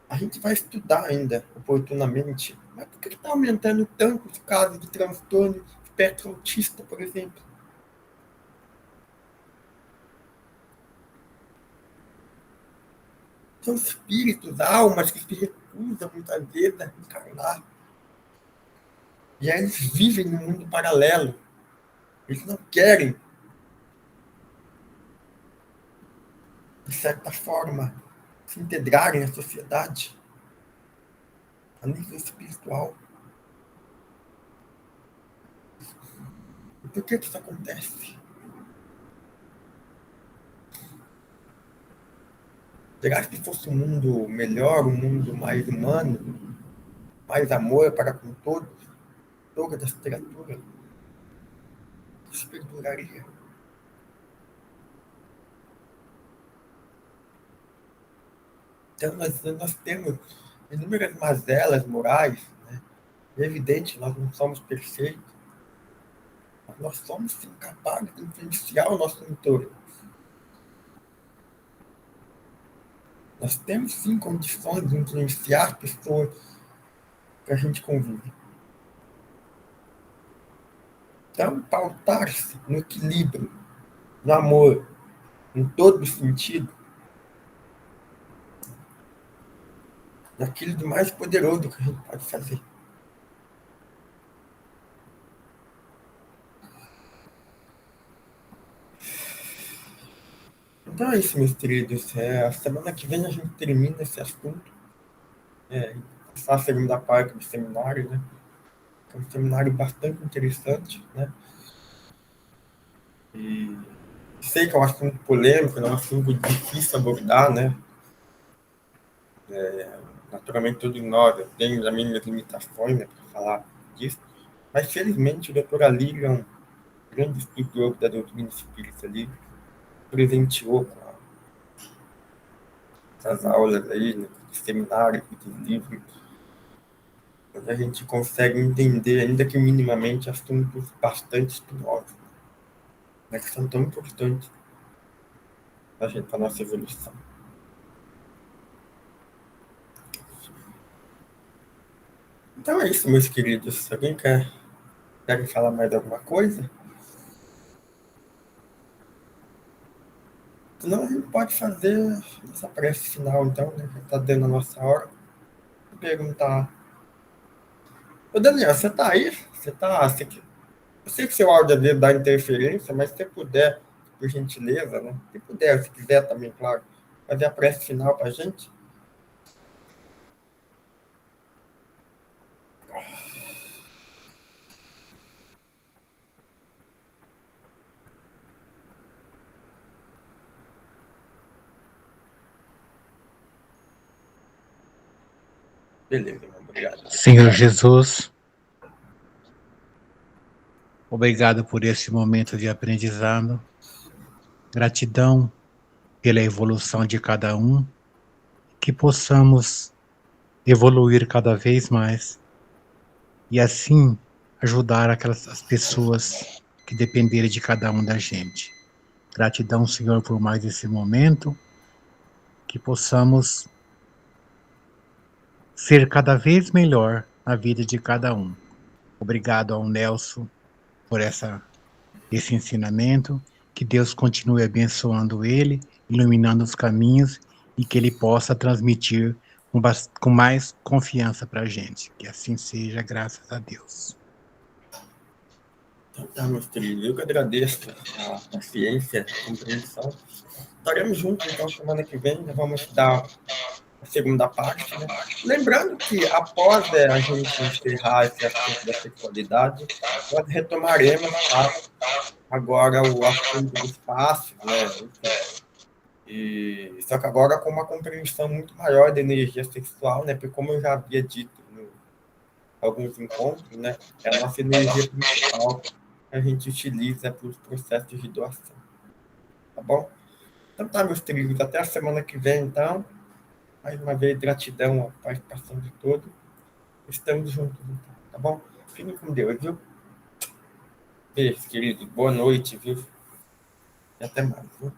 A gente vai estudar ainda oportunamente, mas por que está aumentando tanto os casos de transtorno espectro autista, por exemplo? São espíritos, almas que se recusam muitas vezes a encarnar. E aí eles vivem num mundo paralelo. Eles não querem, de certa forma, se integrarem à sociedade a nível espiritual. E por que isso acontece? Será que se fosse um mundo melhor, um mundo mais humano, mais amor para com todos, todas as criaturas, isso perduraria? Então, nós temos inúmeras mazelas morais, né? É evidente, nós não somos perfeitos, mas nós somos sim capazes de influenciar o nosso entorno. Nós temos sim condições de influenciar pessoas que a gente convive. Então, pautar-se no equilíbrio, no amor, em todo sentido, naquilo de mais poderoso que a gente pode fazer. Então é isso, meus queridos. A semana que vem a gente termina esse assunto. Passar a segunda parte do seminário, né? É um seminário bastante interessante, né? E sei que é um assunto polêmico, é um assunto difícil abordar, né? Naturalmente, todos nós temos as minhas limitações, né, para falar disso. Mas, felizmente, o Dr. Alírio é um grande estudioso da doutrina espírita ali, presenteou essas aulas aí, né, de seminário, de livro, onde a gente consegue entender, ainda que minimamente, assuntos bastante espinhosos, né, que são tão importantes para a nossa evolução. Então é isso, meus queridos. Alguém quer falar mais alguma coisa? Senão a gente pode fazer essa prece final, então, né? Já está dando a nossa hora. Vou perguntar. Ô, Daniel, você está aí? Você está. Eu sei que seu áudio às vezes dá interferência, mas se você puder, por gentileza, né? Se puder, se quiser também, claro, fazer a prece final para a gente. Beleza, obrigado. Senhor Jesus, obrigado por esse momento de aprendizado. Gratidão pela evolução de cada um, que possamos evoluir cada vez mais e assim ajudar as pessoas que dependerem de cada um da gente. Gratidão, Senhor, por mais esse momento, que possamos ser cada vez melhor na vida de cada um. Obrigado ao Nelson por esse ensinamento, que Deus continue abençoando ele, iluminando os caminhos e que ele possa transmitir com mais confiança para a gente. Que assim seja, graças a Deus. Tá, meus queridos, eu que agradeço a paciência, a compreensão. Estaremos juntos, então, semana que vem, nós vamos dar a segunda parte, né? Lembrando que após a gente encerrar esse assunto da sexualidade, nós retomaremos, tá? Agora o assunto dos passos, né? Só que agora com uma compreensão muito maior da energia sexual, né? Porque como eu já havia dito em alguns encontros, né? É a nossa energia principal que a gente utiliza para os processos de doação. Tá bom? Então tá, meus queridos, até a semana que vem, então. Mais uma vez, gratidão à participação de todos. Estamos juntos, então, tá bom? Fiquem com Deus, viu? Beijo, querido. Boa noite, viu? E até mais, viu?